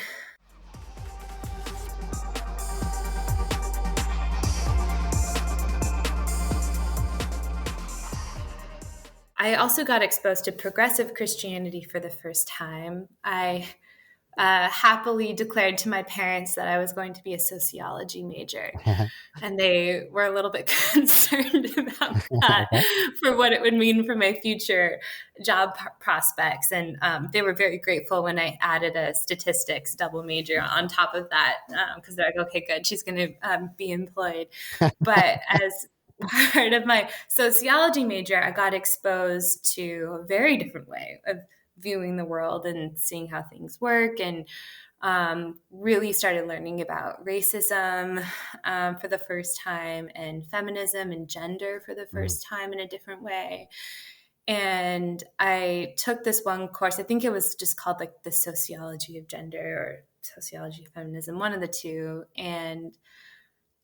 I also got exposed to progressive Christianity for the first time. I happily declared to my parents that I was going to be a sociology major. And they were a little bit concerned about that Okay. for what it would mean for my future job prospects. And they were very grateful when I added a statistics double major on top of that, because they're like, okay, good, she's going to be employed. But as part of my sociology major, I got exposed to a very different way of viewing the world and seeing how things work, and really started learning about racism for the first time, and feminism and gender for the first time in a different way. And I took this one course, I think it was just called like the sociology of gender or sociology of feminism, one of the two. And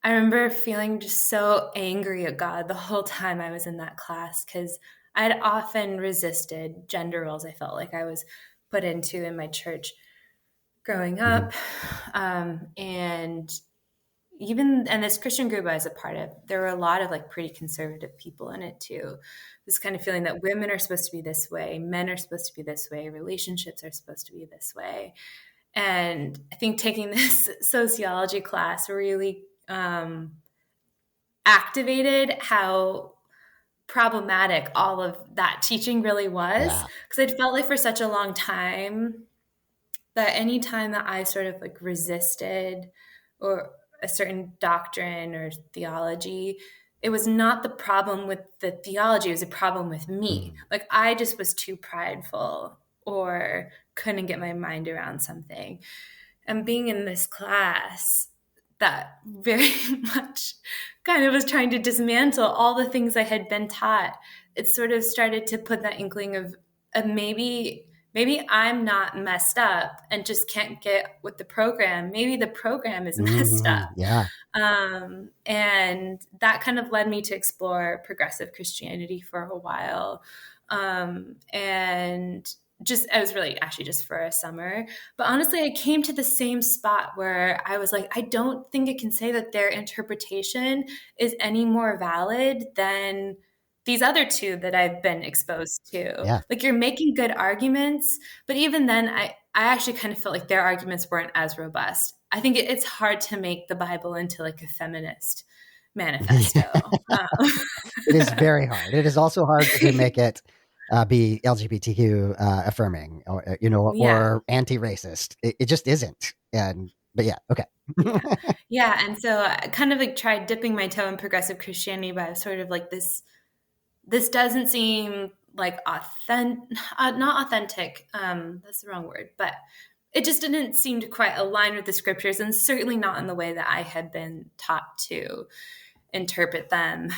I remember feeling just so angry at God the whole time I was in that class, because I'd often resisted gender roles I felt like I was put into in my church growing up. And this Christian group I was a part of, there were a lot of like pretty conservative people in it too. This kind of feeling that women are supposed to be this way, men are supposed to be this way, relationships are supposed to be this way. And I think taking this sociology class really activated how problematic all of that teaching really was. Yeah. Because I'd felt like for such a long time that any time that I sort of like resisted or a certain doctrine or theology, it was not the problem with the theology, it was a problem with me. Like I just was too prideful or couldn't get my mind around something. And being in this class that very much kind of was trying to dismantle all the things I had been taught, it sort of started to put that inkling of maybe I'm not messed up and just can't get with the program. Maybe the program is messed up. Yeah. And that kind of led me to explore progressive Christianity for a while. And just, I was really actually just for a summer. But honestly, I came to the same spot where I was like, I don't think it can say that their interpretation is any more valid than these other two that I've been exposed to. Yeah. Like, you're making good arguments, but even then, I actually kind of felt like their arguments weren't as robust. I think it's hard to make the Bible into like a feminist manifesto. It is very hard. It is also hard to make it be LGBTQ affirming, or Yeah. or anti-racist. It just isn't. But yeah, okay. Yeah. And so I kind of like tried dipping my toe in progressive Christianity, but I was sort of like, this doesn't seem like not authentic. That's the wrong word, but it just didn't seem to quite align with the scriptures, and certainly not in the way that I had been taught to interpret them.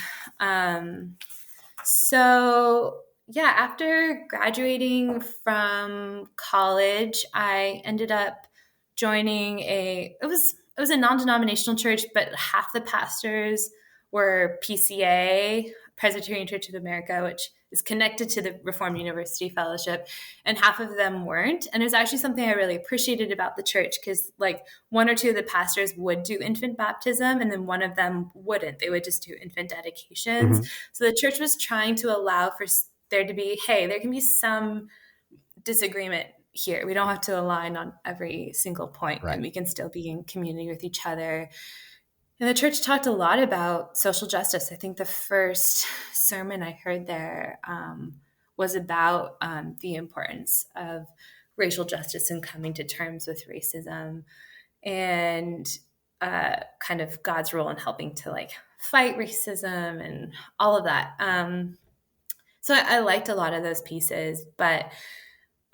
So yeah, after graduating from college, I ended up joining it was a non-denominational church, but half the pastors were PCA, Presbyterian Church of America, which is connected to the Reformed University Fellowship, and half of them weren't. And it was actually something I really appreciated about the church, because like one or two of the pastors would do infant baptism, and then one of them wouldn't. They would just do infant dedications. So the church was trying to allow for there to be, hey, there can be some disagreement here. We don't have to align on every single point, Right. and we can still be in community with each other. And the church talked a lot about social justice. I think the first sermon I heard there was about the importance of racial justice and coming to terms with racism, and kind of God's role in helping to like fight racism and all of that. So I liked a lot of those pieces, but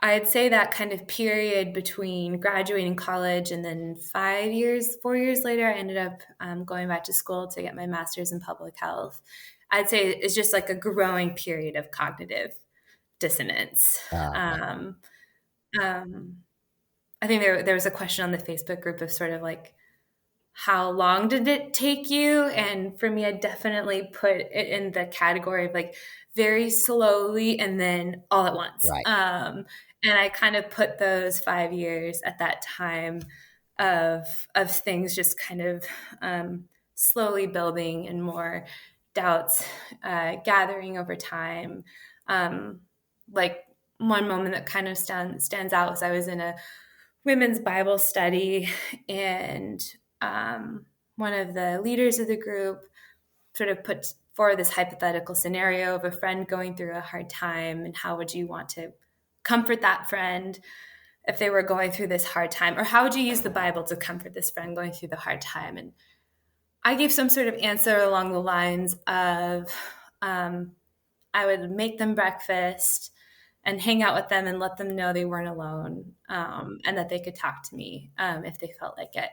I'd say that kind of period between graduating college and then 5 years, 4 years later, I ended up going back to school to get my master's in public health. I'd say it's just like a growing period of cognitive dissonance. Okay. Um, um, I think there was a question on the Facebook group of sort of like, how long did it take you? And for me, I definitely put it in the category of like very slowly and then all at once. Right. And I kind of put those 5 years at that time of things just kind of slowly building and more doubts gathering over time. Like one moment that kind of stands out was I was in a women's Bible study, and one of the leaders of the group sort of put forward this hypothetical scenario of a friend going through a hard time, and how would you want to comfort that friend if they were going through this hard time, or how would you use the Bible to comfort this friend going through the hard time? And I gave some sort of answer along the lines of I would make them breakfast and hang out with them and let them know they weren't alone, and that they could talk to me if they felt like it.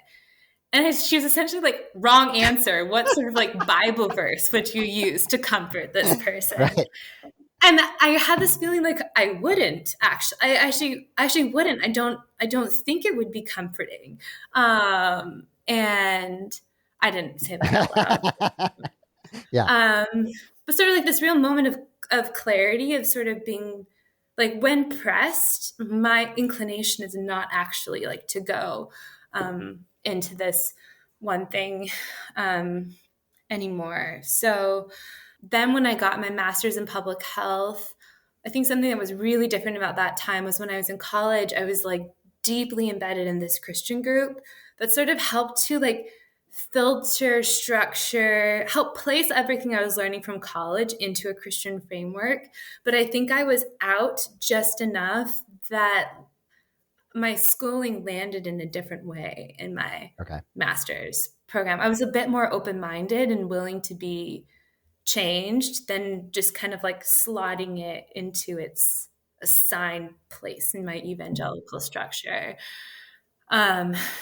And she was essentially like, wrong answer. What sort of like Bible verse would you use to comfort this person? Right. And I had this feeling like I wouldn't actually. I actually wouldn't. I don't think it would be comforting. And I didn't say that out loud. Yeah. But sort of like this real moment of clarity, of sort of being like, when pressed, my inclination is not actually like to go into this one thing anymore. So then when I got my master's in public health, I think something that was really different about that time was when I was in college, I was like deeply embedded in this Christian group that sort of helped to like filter, structure, help place everything I was learning from college into a Christian framework. But I think I was out just enough that my schooling landed in a different way in my Okay. master's program. I was a bit more open-minded and willing to be changed than just kind of like slotting it into its assigned place in my evangelical structure.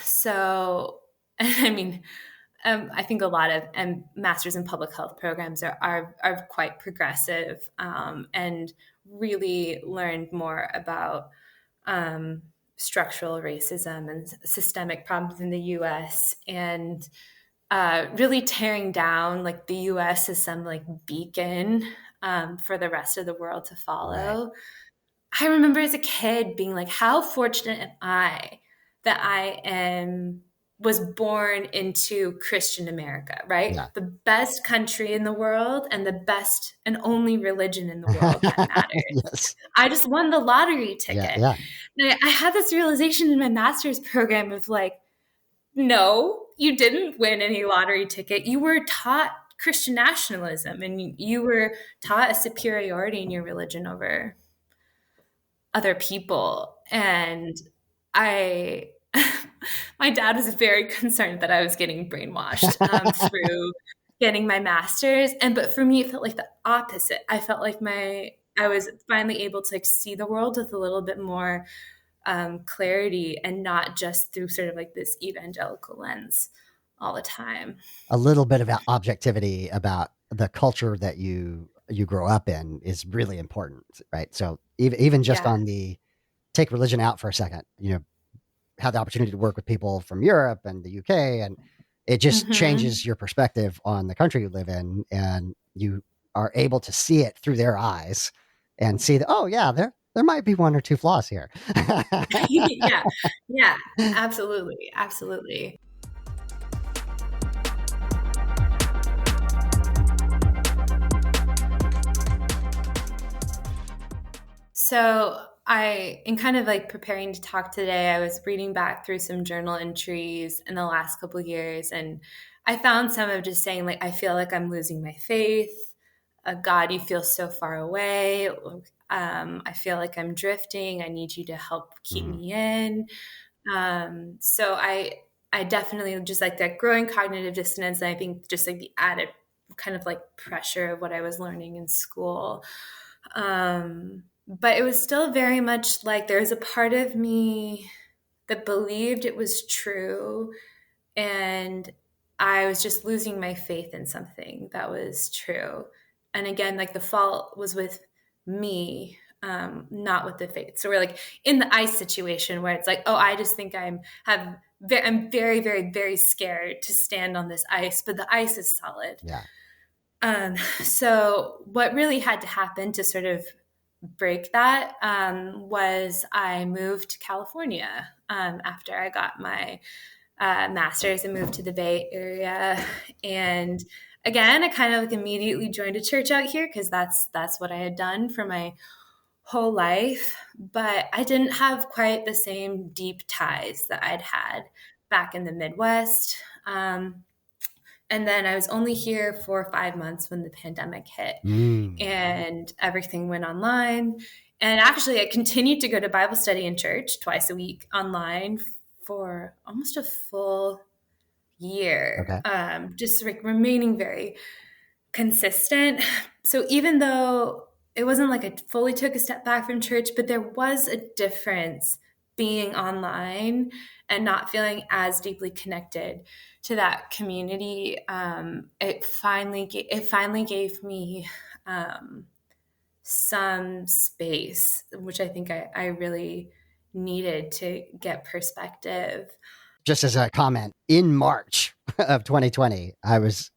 So, I mean, I think a lot of masters in public health programs are quite progressive, and really learned more about structural racism and systemic problems in the U.S. and really tearing down like the U.S. as some like beacon for the rest of the world to follow. Right. I remember as a kid being like, how fortunate am I that was born into Christian America, right? Yeah. The best country in the world and the best and only religion in the world that matters. Yes. I just won the lottery Yeah. ticket. Yeah. And I had this realization in my master's program of like, no, you didn't win any lottery ticket. You were taught Christian nationalism, and you were taught a superiority in your religion over other people. And I, my dad was very concerned that I was getting brainwashed through getting my master's. But for me, it felt like the opposite. I felt like I was finally able to like see the world with a little bit more clarity, and not just through sort of like this evangelical lens all the time. A little bit of objectivity about the culture that you grow up in is really important, right? So even just Yeah. on the take religion out for a second, have the opportunity to work with people from Europe and the UK, and it just changes your perspective on the country you live in, and you are able to see it through their eyes and see that, oh yeah, there might be one or two flaws here. Yeah. Yeah. Absolutely. Absolutely. So in kind of like preparing to talk today, I was reading back through some journal entries in the last couple of years, and I found some of just saying like, I feel like I'm losing my faith. God, you feel so far away. I feel like I'm drifting. I need you to help keep me in. So I definitely just like that growing cognitive dissonance. And I think just like the added kind of like pressure of what I was learning in school But it was still very much like there was a part of me that believed it was true, and I was just losing my faith in something that was true. And again, like the fault was with me, not with the faith. So we're like in the ice situation where it's like, oh, I just think I'm very, very, very scared to stand on this ice, but the ice is solid. Yeah. So what really had to happen to sort of break that was I moved to California after I got my master's and moved to the Bay Area. And again, I kind of like immediately joined a church out here because that's what I had done for my whole life. But I didn't have quite the same deep ties that I'd had back in the Midwest. And then I was only here for 5 months when the pandemic hit and everything went online. And actually, I continued to go to Bible study in church twice a week online for almost a full year, Okay. just like remaining very consistent. So even though it wasn't like I fully took a step back from church, but there was a difference being online and not feeling as deeply connected to that community. It finally gave me some space, which I think I really needed to get perspective. Just as a comment, in March of 2020, I was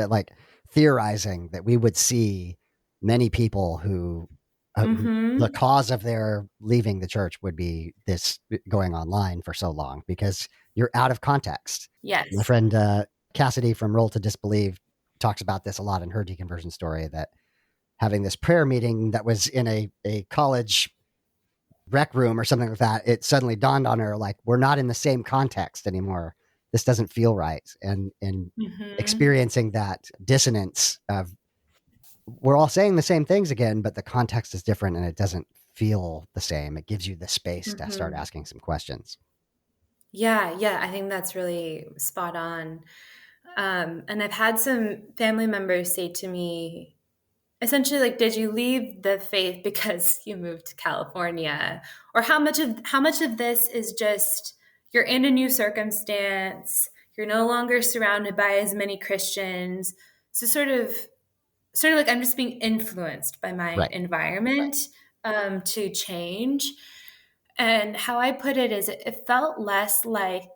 like theorizing that we would see many people who the cause of their leaving the church would be this going online for so long because you're out of context. Yes. My friend Cassidy from Roll to Disbelieve talks about this a lot in her deconversion story, that having this prayer meeting that was in a college rec room or something like that, it suddenly dawned on her, like, we're not in the same context anymore. This doesn't feel right. And experiencing that dissonance of, we're all saying the same things again, but the context is different and it doesn't feel the same. It gives you the space to start asking some questions. Yeah, I think that's really spot on. And I've had some family members say to me, essentially, like, did you leave the faith because you moved to California? Or how much of this is just you're in a new circumstance, you're no longer surrounded by as many Christians. So sort of like I'm just being influenced by my environment to change. And how I put it is it felt less like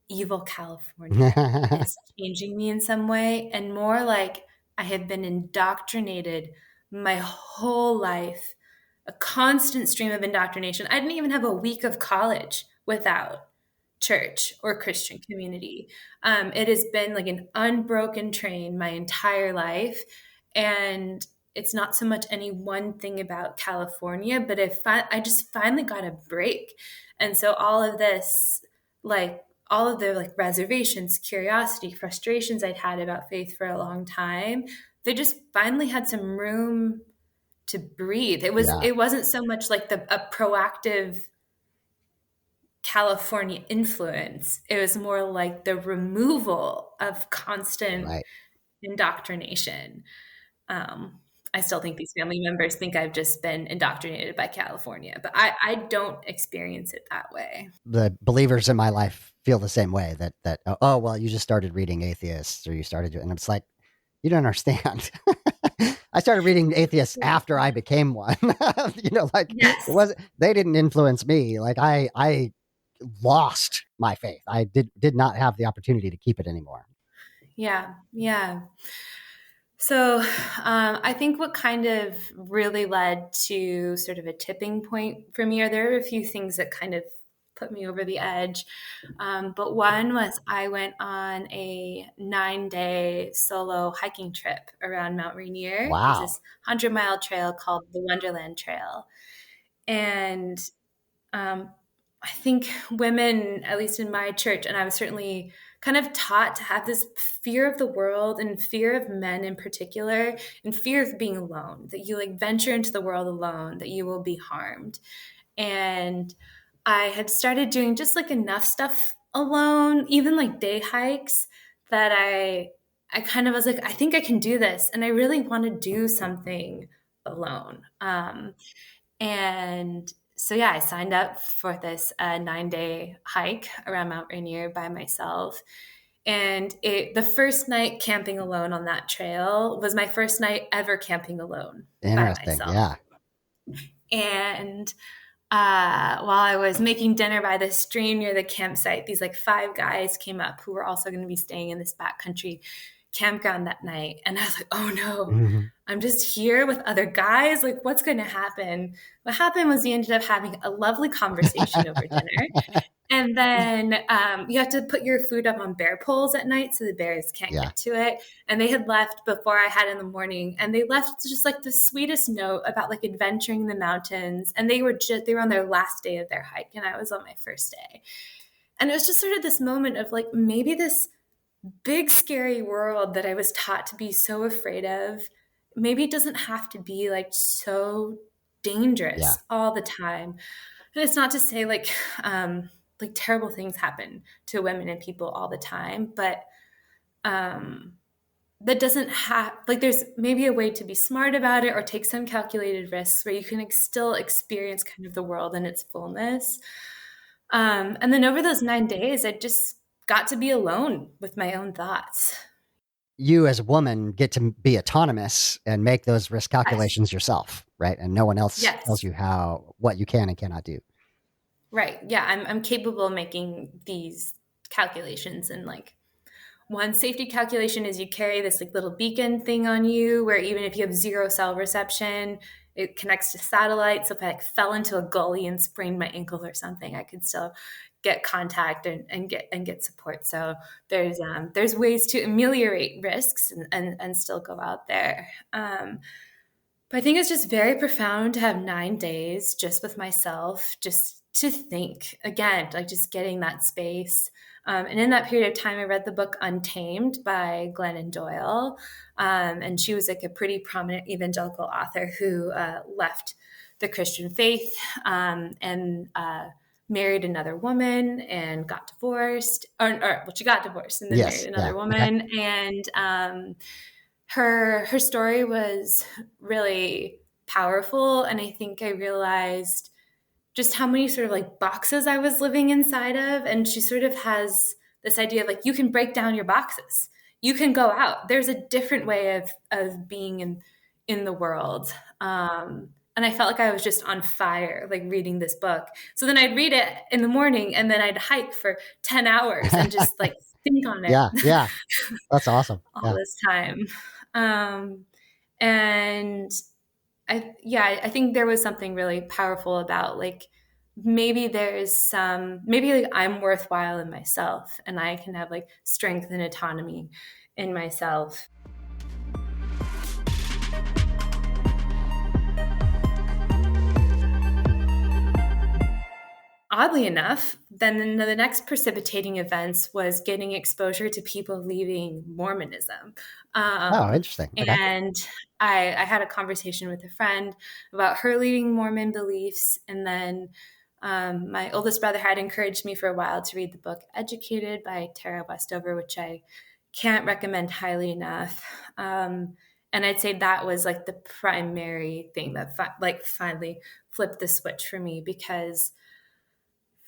evil California is changing me in some way, and more like I have been indoctrinated my whole life, a constant stream of indoctrination. I didn't even have a week of college without church or Christian community. It has been like an unbroken train my entire life. And it's not so much any one thing about California, but I just finally got a break. And so all of this, like all of the like reservations, curiosity, frustrations I'd had about faith for a long time, they just finally had some room to breathe. It wasn't so much like a proactive California influence. It was more like the removal of constant indoctrination. I still think these family members think I've just been indoctrinated by California, but I don't experience it that way. The believers in my life feel the same way, that oh, well, you just started reading atheists, or you started, and it's like, you don't understand. I started reading atheists after I became one. They didn't influence me. Like I lost my faith. I did not have the opportunity to keep it anymore. Yeah. So I think what kind of really led to sort of a tipping point for me, or there are a few things that kind of put me over the edge. But one was I went on a 9-day solo hiking trip around Mount Rainier. Wow. There's this 100-mile trail called the Wonderland Trail. And I think women, at least in my church, and I was certainly kind of taught to have this fear of the world and fear of men in particular, and fear of being alone, that you like venture into the world alone, that you will be harmed. And I had started doing just like enough stuff alone, even like day hikes, that I kind of was like, I think I can do this. And I really want to do something alone. And so, yeah, I signed up for this 9-day hike around Mount Rainier by myself. And the first night camping alone on that trail was my first night ever camping alone by Interesting. myself. Yeah. And while I was making dinner by the stream near the campsite, these like 5 guys came up who were also going to be staying in this backcountry campground that night. And I was like, oh no, Mhm. I'm just here with other guys. Like, what's going to happen? What happened was we ended up having a lovely conversation over dinner. And then you have to put your food up on bear poles at night so the bears can't Yeah. get to it. And they had left before I had in the morning. And they left just like the sweetest note about like adventuring the mountains. And they were on their last day of their hike. And I was on my first day. And it was just sort of this moment of like, maybe this big, scary world that I was taught to be so afraid of, maybe it doesn't have to be like so dangerous all the time. And it's not to say like terrible things happen to women and people all the time, but that doesn't have like there's maybe a way to be smart about it or take some calculated risks where you can still experience kind of the world in its fullness. And then over those 9 days, I just got to be alone with my own thoughts. You as a woman get to be autonomous and make those risk Yes. calculations yourself, right? And no one else Yes. tells you what you can and cannot do. Right. Yeah. I'm capable of making these calculations. And like one safety calculation is you carry this like little beacon thing on you where even if you have 0 cell reception, it connects to satellite. So if I like fell into a gully and sprained my ankle or something, I could still get contact and get support. So there's ways to ameliorate risks and still go out there. But I think it's just very profound to have 9 days just with myself, just to think again, like just getting that space. And in that period of time, I read the book Untamed by Glennon Doyle. And she was like a pretty prominent evangelical author who left the Christian faith and married another woman and got divorced. She got divorced and then married another woman. Okay. And her story was really powerful. And I think I realized just how many sort of like boxes I was living inside of. And she sort of has this idea of like, you can break down your boxes. You can go out. There's a different way of being in the world. And I felt like I was just on fire, like reading this book. So then I'd read it in the morning and then I'd hike for 10 hours and just like think on it. Yeah. That's awesome. All this time. And I think there was something really powerful about like, maybe like I'm worthwhile in myself and I can have like strength and autonomy in myself. Oddly enough, then the next precipitating events was getting exposure to people leaving Mormonism. Interesting. Okay. And I had a conversation with a friend about her leaving Mormon beliefs. And then my oldest brother had encouraged me for a while to read the book Educated by Tara Westover, which I can't recommend highly enough. And I'd say that was like the primary thing that finally flipped the switch for me, because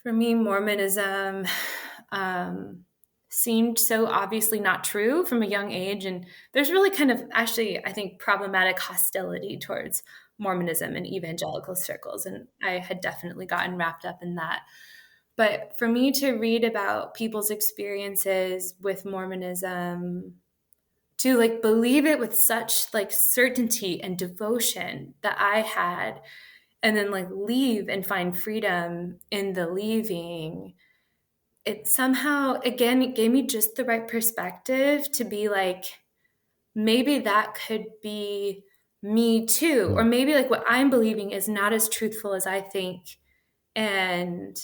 for me, Mormonism seemed so obviously not true from a young age. And there's really kind of actually, I think, problematic hostility towards Mormonism in evangelical circles. And I had definitely gotten wrapped up in that. But for me to read about people's experiences with Mormonism, to like believe it with such like certainty and devotion that I had, and then like leave and find freedom in the leaving, it somehow, again, it gave me just the right perspective to be like, maybe that could be me too. Or maybe like what I'm believing is not as truthful as I think. And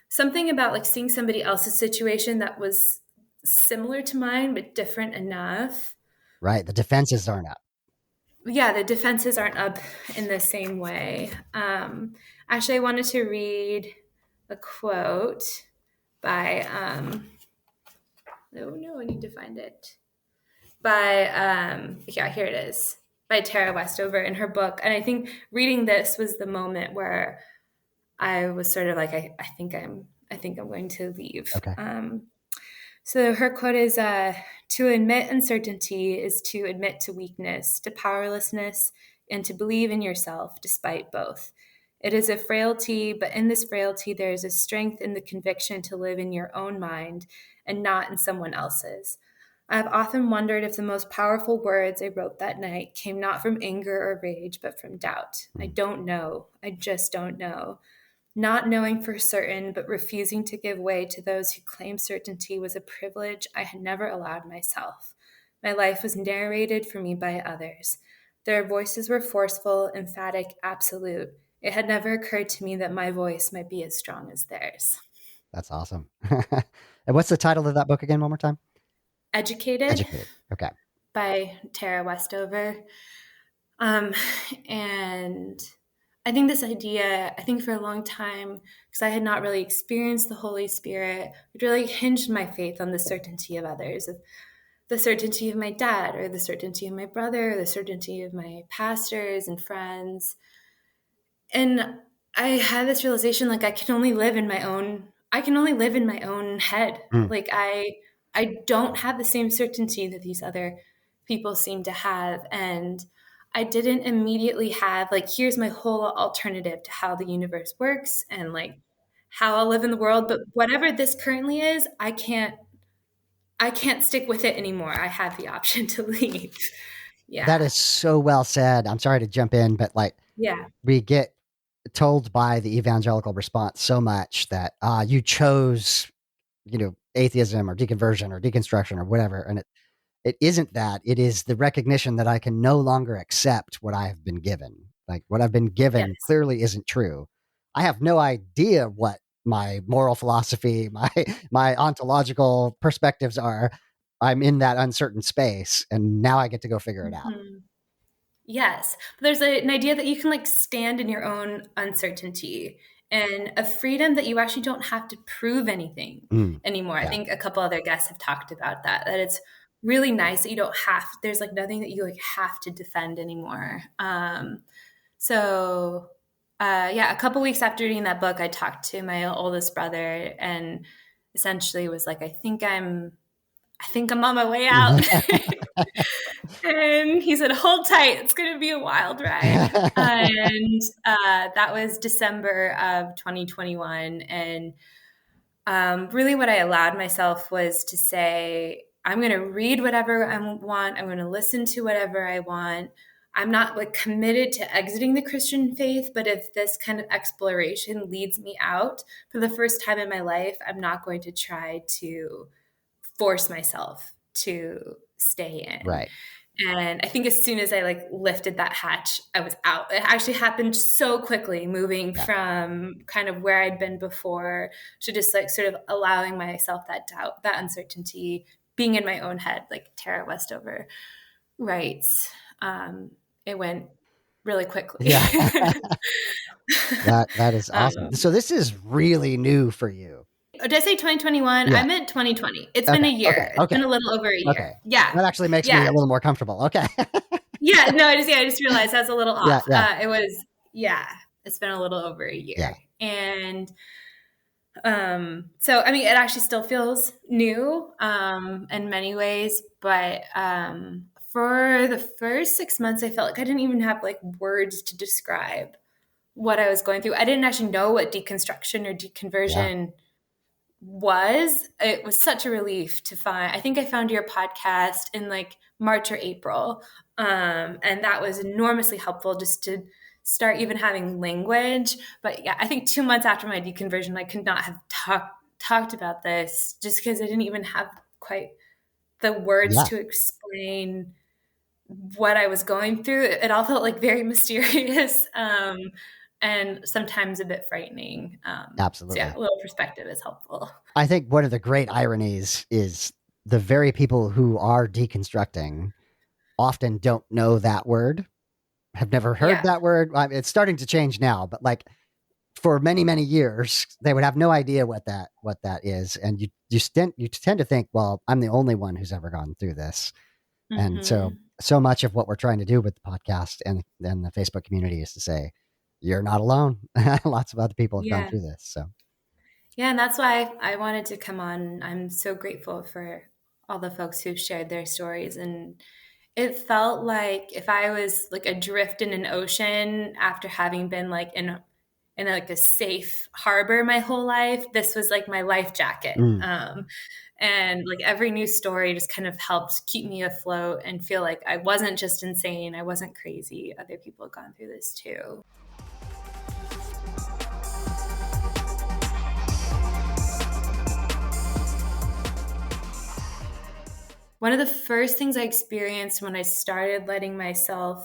something about like seeing somebody else's situation that was similar to mine, but different enough. Right. The defenses aren't up. Yeah, the defenses aren't up in the same way. Actually, I wanted to read a quote by, oh no, I need to find it. By, yeah, here it is. by Tara Westover in her book. And I think reading this was the moment where I was sort of like, I think I'm going to leave. Okay. So her quote is, to admit uncertainty is to admit to weakness, to powerlessness, and to believe in yourself despite both. It is a frailty, but in this frailty, there is a strength in the conviction to live in your own mind and not in someone else's. I have often wondered if the most powerful words I wrote that night came not from anger or rage, but from doubt. I don't know. I just don't know. Not knowing for certain, but refusing to give way to those who claim certainty was a privilege I had never allowed myself. My life was narrated for me by others. Their voices were forceful, emphatic, absolute. It had never occurred to me that my voice might be as strong as theirs. That's awesome. And what's the title of that book again, one more time? Educated Educated. Okay. by Tara Westover. And I think this idea, I think for a long time, because I had not really experienced the Holy Spirit, it really hinged my faith on the certainty of others, of the certainty of my dad, or the certainty of my brother, or the certainty of my pastors and friends. And I had this realization, like, I can only live in my own head. Mm. Like I don't have the same certainty that these other people seem to have. And I didn't immediately have, like, here's my whole alternative to how the universe works and like how I'll live in the world. But whatever this currently is, I can't stick with it anymore. I have the option to leave. That Yeah. is so well said. I'm sorry to jump in, but like Yeah. we get told by the evangelical response so much that you chose, atheism or deconversion or deconstruction or whatever, and it isn't that. It is the recognition that I can no longer accept what I have been given. Like what I've been given Yes. clearly isn't true. I have no idea what my moral philosophy, my ontological perspectives are. I'm in that uncertain space, and now I get to go figure it out. Mhm. Yes. But there's an idea that you can like stand in your own uncertainty and a freedom that you actually don't have to prove anything anymore. I Yeah. think a couple other guests have talked about that it's really nice that you don't have, there's like nothing that you like have to defend anymore. So yeah, a couple weeks after reading that book, I talked to my oldest brother and essentially was like, I think I'm on my way out. And he said, hold tight. It's going to be a wild ride. And that was December of 2021. And really what I allowed myself was to say, I'm going to read whatever I want. I'm going to listen to whatever I want. I'm not like committed to exiting the Christian faith, but if this kind of exploration leads me out for the first time in my life, I'm not going to try to force myself to stay in. Right. And I think as soon as I like lifted that hatch, I was out. It actually happened so quickly, moving Yeah. from kind of where I'd been before to just like sort of allowing myself that doubt, that uncertainty, being in my own head, like Tara Westover writes. It went really quickly. Yeah. That is awesome. So this is really new for you. Did I say 2021? Yeah. I meant 2020. It's Okay. been a year. It's Okay. been a little over a year. Okay. Yeah. That actually makes me Yeah. a little more comfortable. Okay. Yeah. No, I just realized I was a little off. Yeah. It was, yeah, it's been a little over a year. Yeah. And so I mean it actually still feels new in many ways, but for the first 6 months I felt like I didn't even have like words to describe what I was going through. I didn't actually know what deconstruction or deconversion was. It was such a relief to find. I think I found your podcast in like March or April. And that was enormously helpful just to start even having language. But yeah, I think 2 months after my deconversion, I could not have talked about this just because I didn't even have quite the words Yeah. to explain what I was going through. It all felt like very mysterious. And sometimes a bit frightening. Absolutely. So yeah, a little perspective is helpful. I think one of the great ironies is the very people who are deconstructing often don't know that word, have never heard that word. It's starting to change now, but like for many, many years, they would have no idea what that is. And you tend to think, well, I'm the only one who's ever gone through this. And so so much of what we're trying to do with the podcast and then the Facebook community is to say, you're not alone. Lots of other people have gone Yeah. through this. So Yeah, and that's why I wanted to come on. I'm so grateful for all the folks who've shared their stories. And it felt like if I was like adrift in an ocean after having been like in like a safe harbor my whole life, this was like my life jacket. mm, And like every new story just kind of helped keep me afloat and feel like I wasn't just insane, I wasn't crazy. Other people have gone through this too. One of the first things I experienced when I started letting myself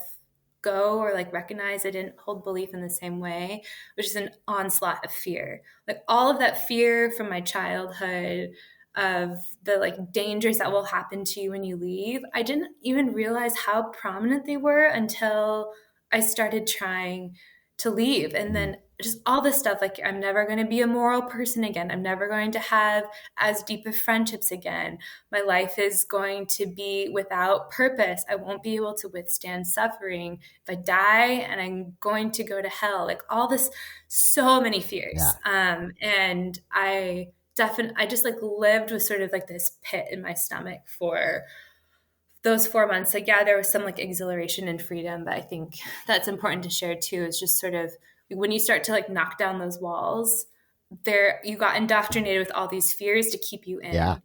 go or like recognize I didn't hold belief in the same way, which is an onslaught of fear. Like all of that fear from my childhood of the like dangers that will happen to you when you leave. I didn't even realize how prominent they were until I started trying to leave. And mm, then just all this stuff like I'm never going to be a moral person again. I'm never going to have as deep of friendships again. My life is going to be without purpose. I won't be able to withstand suffering. If I die and I'm going to go to hell, like all this, so many yeah, fears. And I just like lived with sort of like this pit in my stomach for those 4 months. Like, yeah, there was some like exhilaration and freedom, but I think that's important to share too. It's just sort of when you start to like knock down those walls, there you got indoctrinated with all these fears to keep you yeah, in.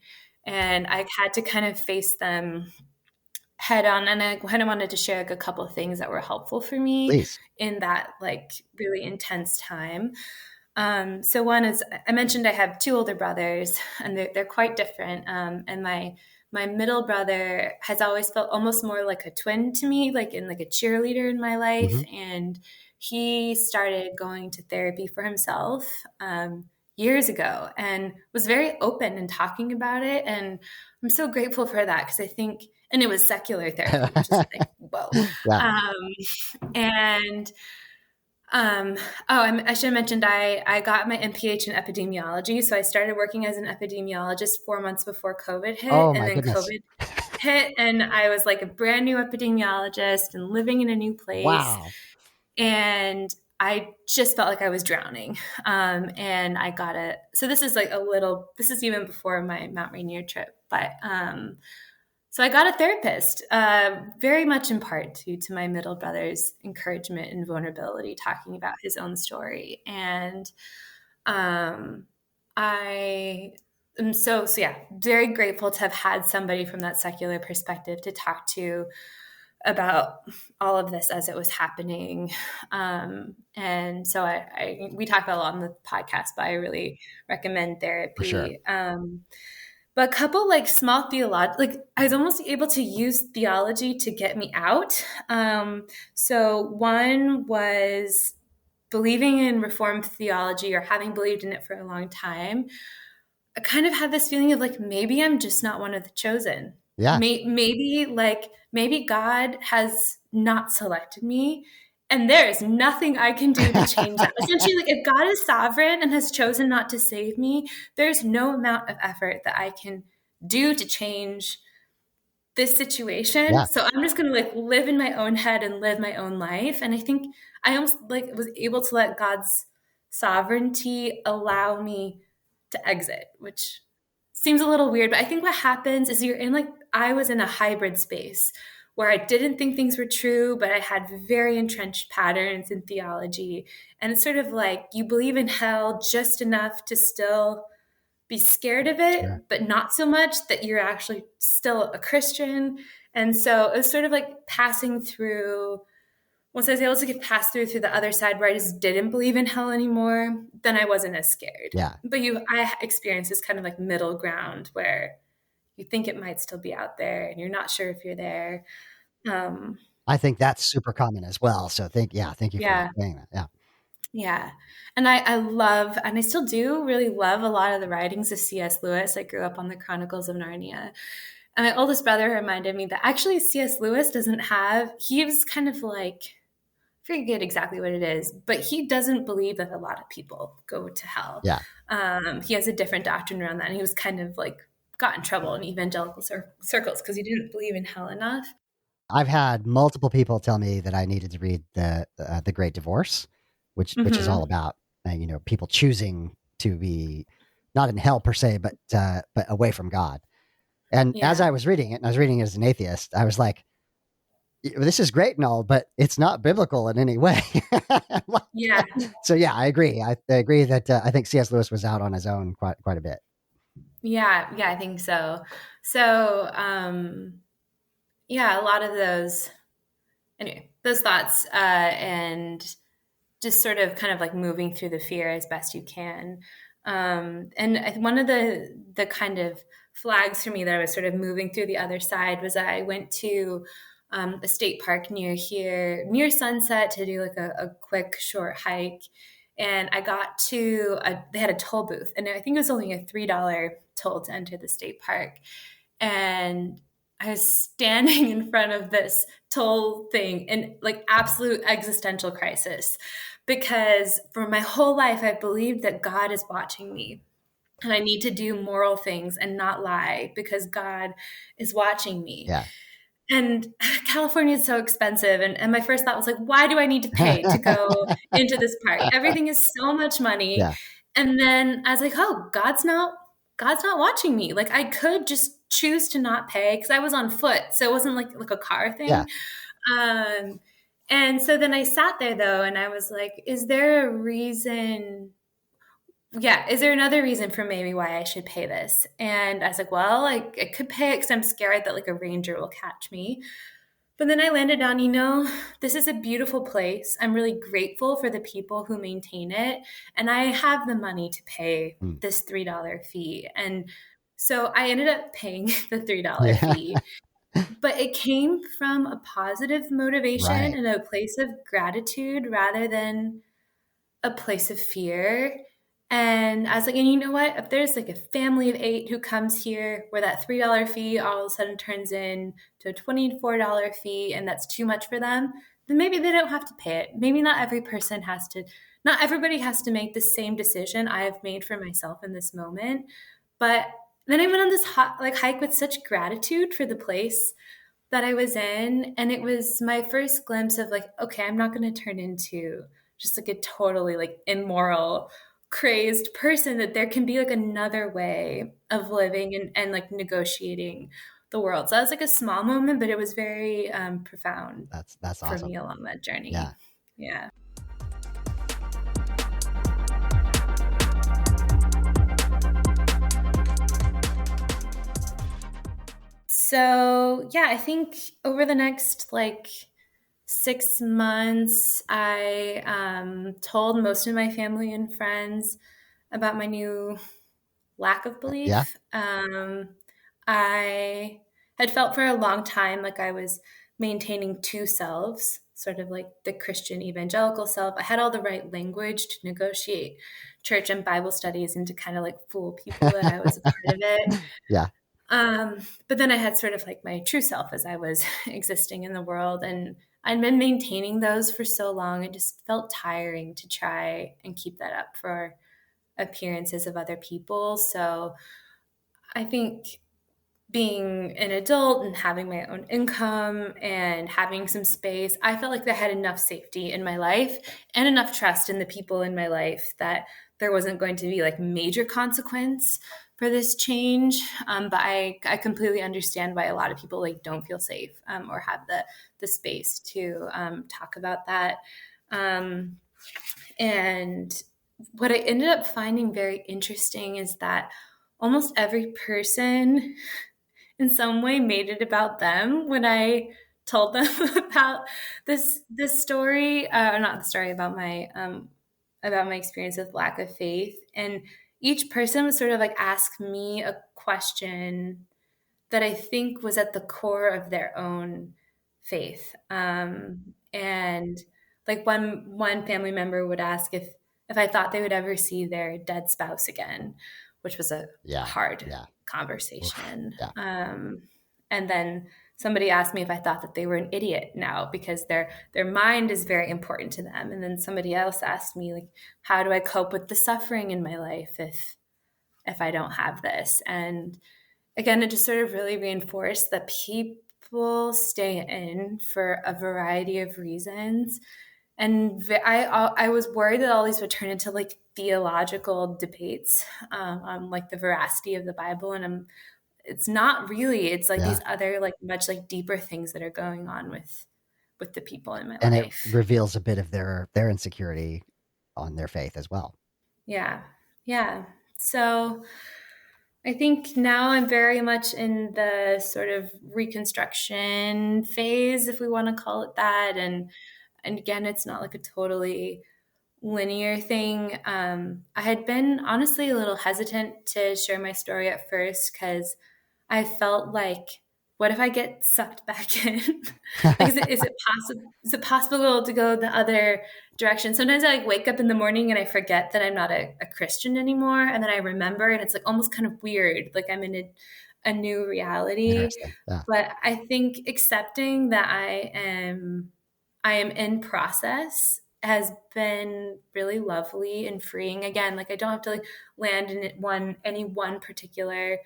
And I had to kind of face them head on. And I kind of wanted to share like a couple of things that were helpful for me please. in that like really intense time. So one is I mentioned I have two older brothers, and they're quite different. And my middle brother has always felt almost more like a twin to me, like in like a cheerleader in my life. Hmm. And he started going to therapy for himself years ago and was very open and talking about it. And I'm so grateful for that because I think, and it was secular therapy, which is like whoa. Yeah. And I should have mentioned I got my MPH in epidemiology. So I started working as an epidemiologist 4 months before COVID hit. Oh And my then goodness. COVID hit, and I was like a brand new epidemiologist and living in a new place. Wow. And I just felt like I was drowning. And I got it. So this is like this is even before my Mount Rainier trip. But so I got a therapist, very much in part due to my middle brother's encouragement and vulnerability, talking about his own story. And I am so yeah, very grateful to have had somebody from that secular perspective to talk to about all of this as it was happening. And so we talk about a lot on the podcast, but I really recommend For sure. therapy. But a couple like small like I was almost able to use theology to get me out. So one was believing in Reformed theology or having believed in it for a long time. I kind of had this feeling of like maybe I'm just not one of the chosen. Yeah. Maybe God has not selected me, and there is nothing I can do to change that. Essentially, like if God is sovereign and has chosen not to save me, there's no amount of effort that I can do to change this situation. Yeah. So I'm just going to like live in my own head and live my own life. And I think I almost like was able to let God's sovereignty allow me to exit, which seems a little weird, but I think what happens is I was in a hybrid space where I didn't think things were true, but I had very entrenched patterns in theology. And it's sort of like you believe in hell just enough to still be scared of Sure. it, but not so much that you're actually still a Christian. And so it was sort of like passing through. Once I was able to get passed through the other side where I just didn't believe in hell anymore, then I wasn't as scared. Yeah. But I experienced this kind of like middle ground where you think it might still be out there and you're not sure if you're there. Um, I think that's super common as well. So thank you for yeah, saying that. Yeah. yeah. And I love, and I still do really love a lot of the writings of C.S. Lewis. I grew up on the Chronicles of Narnia. And my oldest brother reminded me that actually C.S. Lewis he was kind of like, forget exactly what it is, but he doesn't believe that a lot of people go to hell. Yeah. He has a different doctrine around that. And he was kind of like got in trouble in evangelical circles because he didn't believe in hell enough. I've had multiple people tell me that I needed to read the Great Divorce, which is all about people choosing to be not in hell per se, but away from God. And as Yeah. I was reading it, and I was reading it as an atheist, I was like, this is great and all, but it's not biblical in any way. Yeah. So yeah, I agree. I agree that I think C.S. Lewis was out on his own quite a bit. Yeah. Yeah. I think so. So, yeah, a lot of those thoughts, and just sort of kind of like moving through the fear as best you can. And one of the kind of flags for me that I was sort of moving through the other side was I went to a state park near here, near sunset, to do like a quick short hike. And I got to they had a toll booth, and I think it was only a $3 toll to enter the state park. And I was standing in front of this toll thing in like absolute existential crisis, because for my whole life I've believed that God is watching me and I need to do moral things and not lie because God is watching me. Yeah. And California is so expensive. And my first thought was like, why do I need to pay to go into this park? Everything is so much money. Yeah. And then I was like, oh, God's not watching me. Like I could just choose to not pay because I was on foot. So it wasn't like a car Yeah. thing. Um, and so then I sat there though, and I was like, is there a reason? Yeah, is there another reason for maybe why I should pay this? And I was like, well, I could pay it because I'm scared that like a ranger will catch me. But then I landed on, this is a beautiful place. I'm really grateful for the people who maintain it. And I have the money to pay Mm. this $3 fee. And so I ended up paying the $3 Yeah. fee. But it came from a positive motivation Right. and a place of gratitude rather than a place of fear. And I was like, and you know what? If there's like a family of 8 who comes here where that $3 fee all of a sudden turns in to a $24 fee and that's too much for them, then maybe they don't have to pay it. Maybe not everybody has to make the same decision I have made for myself in this moment. But then I went on this hike with such gratitude for the place that I was in. And it was my first glimpse of like, okay, I'm not going to turn into just like a totally like immoral, crazed person, that there can be like another way of living and like negotiating the world. So that was like a small moment, but it was very profound That's for me awesome. along that journey. Yeah. Yeah. So yeah, I think over the next like 6 months, I told most of my family and friends about my new lack of Yeah. belief. I had felt for a long time like I was maintaining two selves, sort of like the Christian evangelical self. I had all the right language to negotiate church and Bible studies and to kind of like fool people that I was a part of it. Yeah. But then I had sort of like my true self as I was existing in the world. And I'd been maintaining those for so long. It just felt tiring to try and keep that up for appearances of other people. So I think being an adult and having my own income and having some space, I felt like I had enough safety in my life and enough trust in the people in my life that there wasn't going to be like major consequence for this change. But I completely understand why a lot of people like don't feel safe or have the space to talk about that. And what I ended up finding very interesting is that almost every person in some way made it about them when I told them about this story, not the story about my experience with lack of faith. And each person was sort of like ask me a question that I think was at the core of their own faith. And like one family member would ask if I thought they would ever see their dead spouse again, which was a Yeah. hard Yeah. conversation. Yeah. And then somebody asked me if I thought that they were an idiot now because their mind is very important to them. And then somebody else asked me like, how do I cope with the suffering in my life if I don't have this? And again, it just sort of really reinforced that people stay in for a variety of reasons. And I was worried that all these would turn into like theological debates on like the veracity of the Bible. And it's not really. It's like Yeah. these other like much like deeper things that are going on with the people in my And it life. reveals a bit of their insecurity on their faith as well. Yeah. Yeah. So I think now I'm very much in the sort of reconstruction phase, if we want to call it that. And again, it's not like a totally linear thing. I had been honestly a little hesitant to share my story at first because I felt like, what if I get sucked back in? Like, is it possible? Is it possible to go the other direction? Sometimes I like wake up in the morning and I forget that I'm not a Christian anymore, and then I remember, and it's like almost kind of weird, like I'm in a new reality. Interesting. Yeah. But I think accepting that I am in process has been really lovely and freeing. Again, like I don't have to like land in any one particular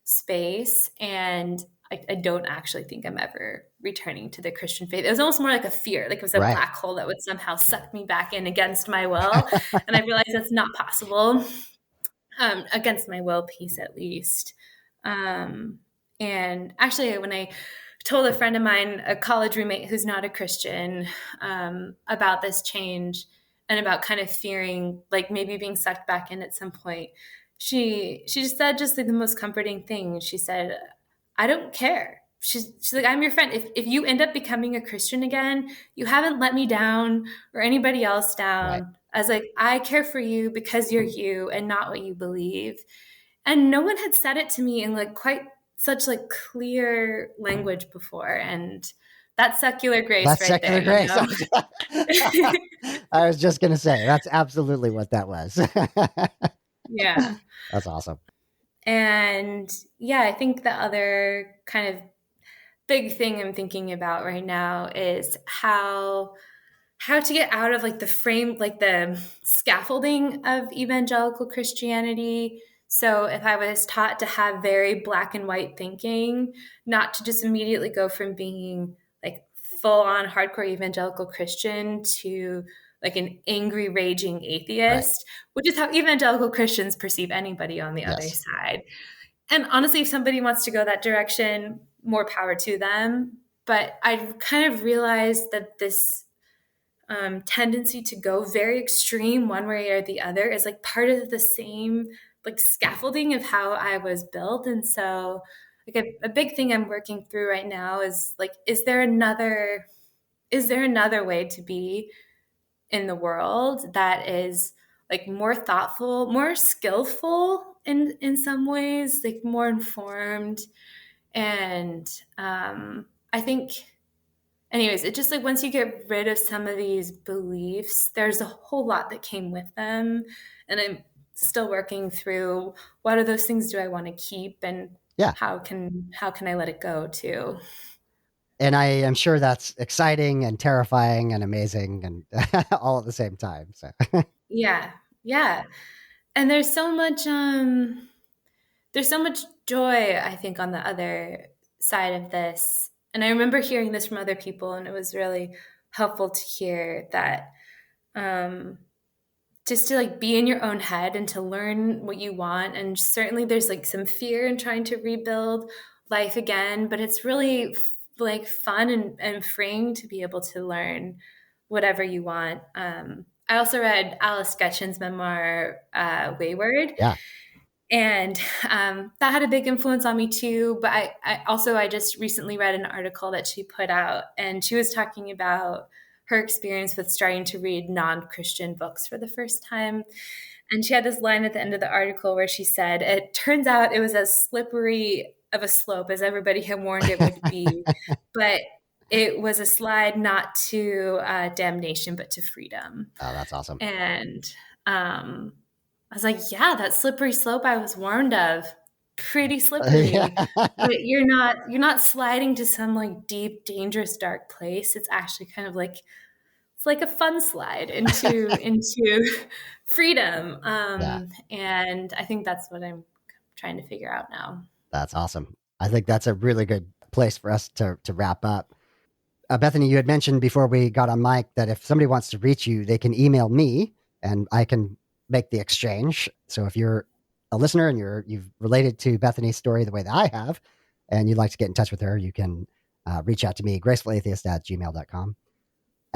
space, and I don't actually think I'm ever returning to the Christian faith. It was almost more like a fear, like it was a Right. black hole that would somehow suck me back in against my will, and I realized that's not possible, against my will piece at least. Um, and actually, when I told a friend of mine, a college roommate who's not a Christian, about this change and about kind of fearing like maybe being sucked back in at some point, she just said just like the most comforting thing. She said, "I don't care." She's like, "I'm your friend. If you end up becoming a Christian again, you haven't let me down or anybody else Right. down. As like, I care for you because you're you and not what you believe." And no one had said it to me in like quite such like clear language before. And that's secular grace That's right there, secular you grace. know? I was just going to say, that's absolutely what that was. Yeah. That's awesome. And yeah, I think the other kind of big thing I'm thinking about right now is how to get out of like the frame, like the scaffolding of evangelical Christianity. So if I was taught to have very black and white thinking, not to just immediately go from being like full on hardcore evangelical Christian to like an angry, raging Right. atheist, which is how evangelical Christians perceive anybody on the other Yes. side. And honestly, if somebody wants to go that direction, more power to them. But I've kind of realized that this tendency to go very extreme one way or the other is like part of the same like scaffolding of how I was built. And so like a big thing I'm working through right now is like, is there another way to be in the world that is like more thoughtful, more skillful in some ways, like more informed. And I think, anyways, it just like once you get rid of some of these beliefs, there's a whole lot that came with them. And I'm still working through what are those things do I want to keep, and Yeah. how can I let it go too? And I am sure that's exciting and terrifying and amazing and all at the same time. So, Yeah. Yeah. And there's so much joy, I think, on the other side of this. And I remember hearing this from other people, and it was really helpful to hear that, um, just to like be in your own head and to learn what you want. And certainly there's like some fear in trying to rebuild life again, but it's really like fun and freeing to be able to learn whatever you want. I also read Alice Getchin's memoir, Wayward, yeah. and that had a big influence on me too. But I just recently read an article that she put out, and she was talking about her experience with starting to read non-Christian books for the first time. And she had this line at the end of the article where she said, "It turns out it was as slippery of a slope as everybody had warned it would be, but it was a slide not to damnation, but to freedom." Oh, that's awesome. And I was like, yeah, that slippery slope I was warned of, pretty slippery. Yeah. But you're not sliding to some like deep, dangerous, dark place. It's actually kind of like it's like a fun slide into freedom. Yeah. And I think that's what I'm trying to figure out now. That's awesome. I think that's a really good place for us to wrap up. Bethany, you had mentioned before we got on mic that if somebody wants to reach you, they can email me and I can make the exchange. So if you're a listener and you've related to Bethany's story the way that I have, and you'd like to get in touch with her, you can reach out to me, gracefulatheist@gmail.com.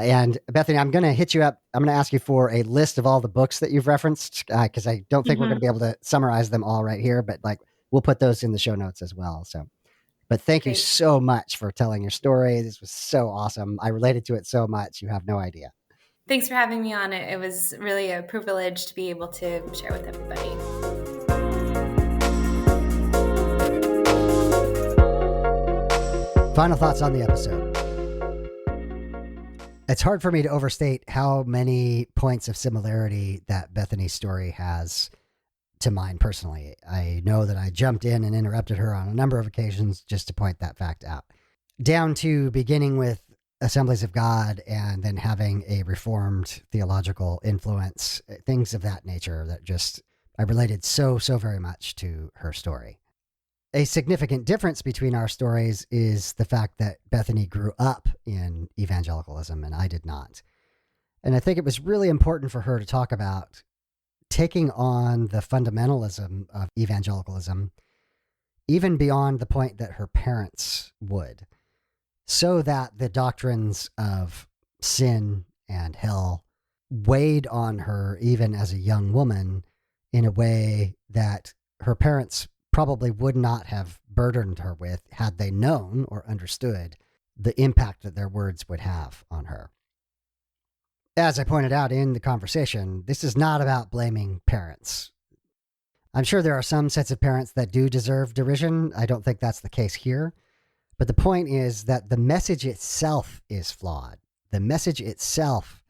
And Bethany, I'm going to hit you up. I'm going to ask you for a list of all the books that you've referenced because I don't think we're going to be able to summarize them all right here, but like we'll put those in the show notes as well. So, but thank you Great. so much for telling your story. This was so awesome. I related to it so much. You have no idea. Thanks for having me on it. It was really a privilege to be able to share with everybody. Final thoughts on the episode. It's hard for me to overstate how many points of similarity that Bethany's story has to mine personally. I know that I jumped in and interrupted her on a number of occasions just to point that fact out. Down to beginning with Assemblies of God and then having a Reformed theological influence, things of that nature that just, I related so very much to her story. A significant difference between our stories is the fact that Bethany grew up in evangelicalism and I did not. And I think it was really important for her to talk about taking on the fundamentalism of evangelicalism, even beyond the point that her parents would, so that the doctrines of sin and hell weighed on her even as a young woman in a way that her parents probably would not have burdened her with had they known or understood the impact that their words would have on her. As I pointed out in the conversation, this is not about blaming parents. I'm sure there are some sets of parents that do deserve derision. I don't think that's the case here. But the point is that the message itself is flawed. The message itself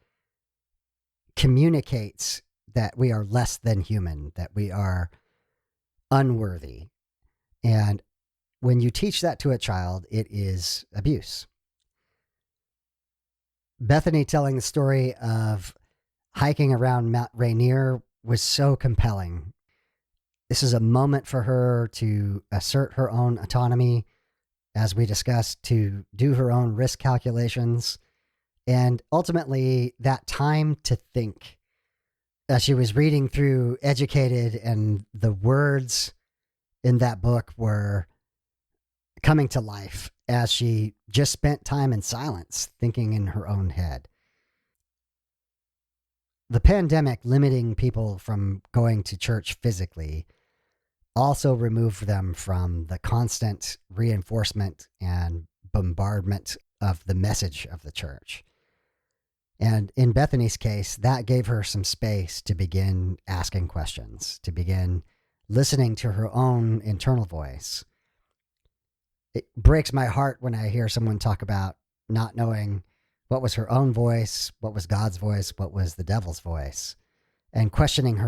communicates that we are less than human, that we are unworthy. And when you teach that to a child, it is abuse. Bethany telling the story of hiking around Mount Rainier was so compelling. This is a moment for her to assert her own autonomy, as we discussed, to do her own risk calculations, and ultimately that time to think. As she was reading through Educated, and the words in that book were coming to life as she just spent time in silence, thinking in her own head. The pandemic limiting people from going to church physically also removed them from the constant reinforcement and bombardment of the message of the church. And in Bethany's case, that gave her some space to begin asking questions, to begin listening to her own internal voice. It breaks my heart when I hear someone talk about not knowing what was her own voice, what was God's voice, what was the devil's voice, and questioning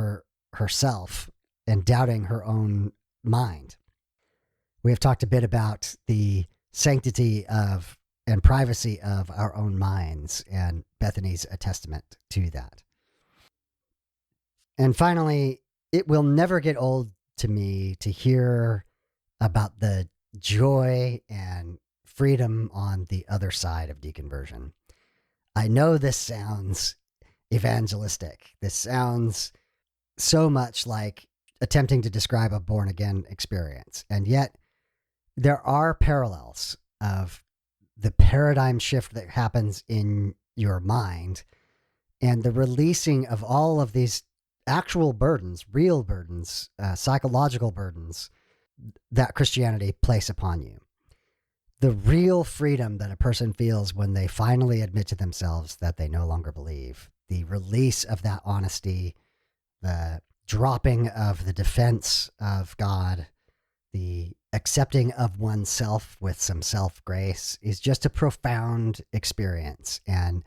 herself and doubting her own mind. We have talked a bit about the sanctity of and privacy of our own minds, and Bethany's a testament to that. And finally, it will never get old to me to hear about the joy and freedom on the other side of deconversion. I know this sounds evangelistic. This sounds so much like attempting to describe a born-again experience. And yet, there are parallels of the paradigm shift that happens in your mind and the releasing of all of these actual burdens, real burdens, psychological burdens that Christianity place upon you. The real freedom that a person feels when they finally admit to themselves that they no longer believe. The release of that honesty, the dropping of the defense of God, the accepting of oneself with some self-grace is just a profound experience. And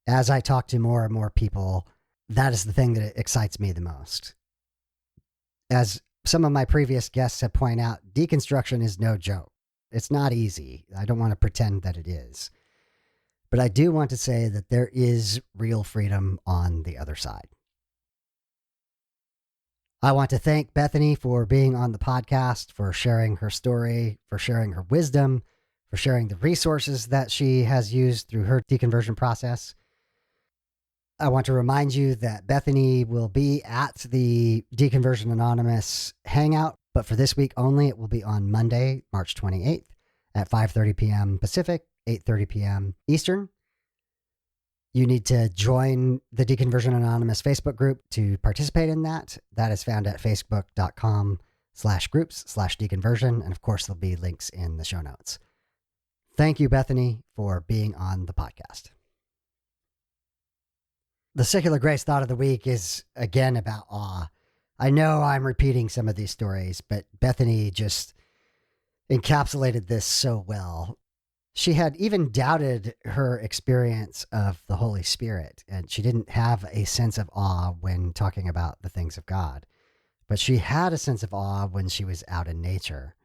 as I talk to more and more people, that is the thing that excites me the most. As some of my previous guests have pointed out, deconstruction is no joke. It's not easy. I don't want to pretend that it is. But I do want to say that there is real freedom on the other side. I want to thank Bethany for being on the podcast, for sharing her story, for sharing her wisdom, for sharing the resources that she has used through her deconversion process. I want to remind you that Bethany will be at the Deconversion Anonymous Hangout, but for this week only, it will be on Monday, March 28th at 5:30 p.m. Pacific, 8:30 p.m. Eastern. You need to join the Deconversion Anonymous Facebook group to participate in that. That is found at facebook.com/groups/deconversion. And of course, there'll be links in the show notes. Thank you, Bethany, for being on the podcast. The Secular Grace Thought of the Week is again about awe. I know I'm repeating some of these stories, but Bethany just encapsulated this so well. She had even doubted her experience of the Holy Spirit, and she didn't have a sense of awe when talking about the things of God. But she had a sense of awe when she was out in nature.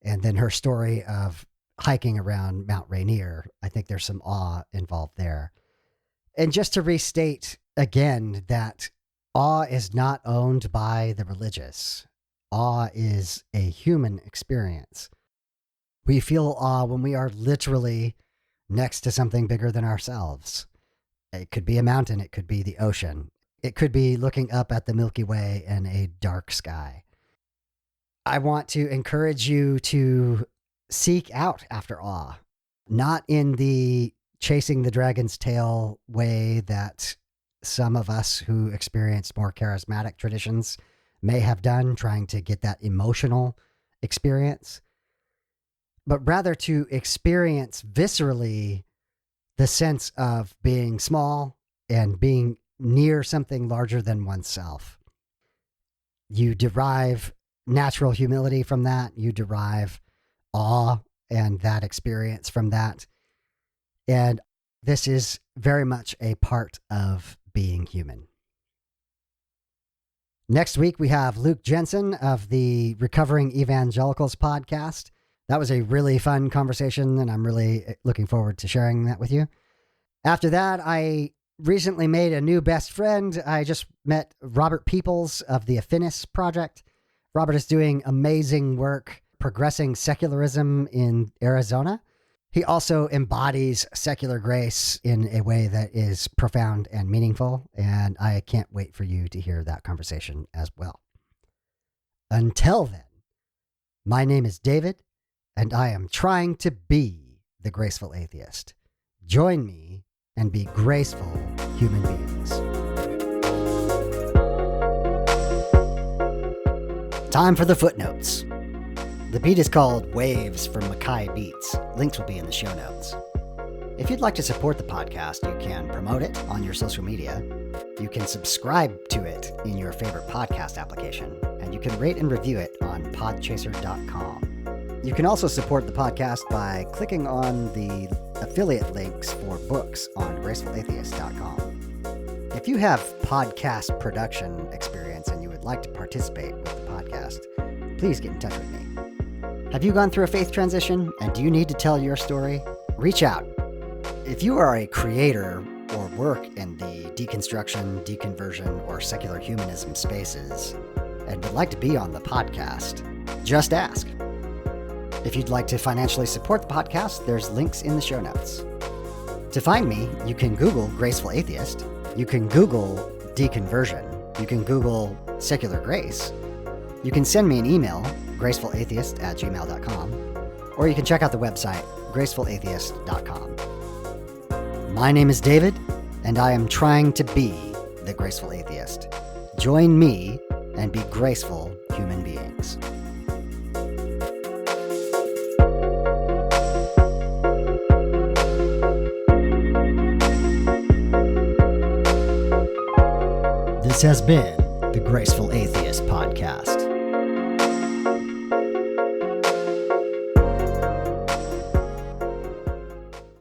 And then her story of hiking around Mount Rainier, I think there's some awe involved there. And just to restate again that awe is not owned by the religious. Awe is a human experience. We feel awe when we are literally next to something bigger than ourselves. It could be a mountain. It could be the ocean. It could be looking up at the Milky Way in a dark sky. I want to encourage you to seek out after awe, not in the chasing the dragon's tail way that some of us who experienced more charismatic traditions may have done, trying to get that emotional experience, but rather to experience viscerally the sense of being small and being near something larger than oneself. You derive natural humility from that. You derive awe and that experience from that. And this is very much a part of being human. Next week, we have Luke Jensen of the Recovering Evangelicals podcast. That was a really fun conversation, and I'm really looking forward to sharing that with you. After that, I recently made a new best friend. I just met Robert Peoples of the Affinis Project. Robert is doing amazing work progressing secularism in Arizona. He also embodies secular grace in a way that is profound and meaningful, and I can't wait for you to hear that conversation as well. Until then, my name is David, and I am trying to be the graceful atheist. Join me and be graceful human beings. Time for the footnotes. The beat is called Waves from Mackay Beats. Links will be in the show notes. If you'd like to support the podcast, you can promote it on your social media. You can subscribe to it in your favorite podcast application, and you can rate and review it on podchaser.com. You can also support the podcast by clicking on the affiliate links for books on gracefulatheist.com. If you have podcast production experience and you would like to participate with the podcast, please get in touch with me. Have you gone through a faith transition and do you need to tell your story? Reach out. If you are a creator or work in the deconstruction, deconversion, or secular humanism spaces and would like to be on the podcast, just ask. If you'd like to financially support the podcast, there's links in the show notes. To find me, you can Google Graceful Atheist. You can Google Deconversion. You can Google Secular Grace. You can send me an email, gracefulatheist@gmail.com, or you can check out the website, gracefulatheist.com. My name is David, and I am trying to be the graceful atheist. Join me and be graceful human beings. This has been the Graceful Atheist Podcast.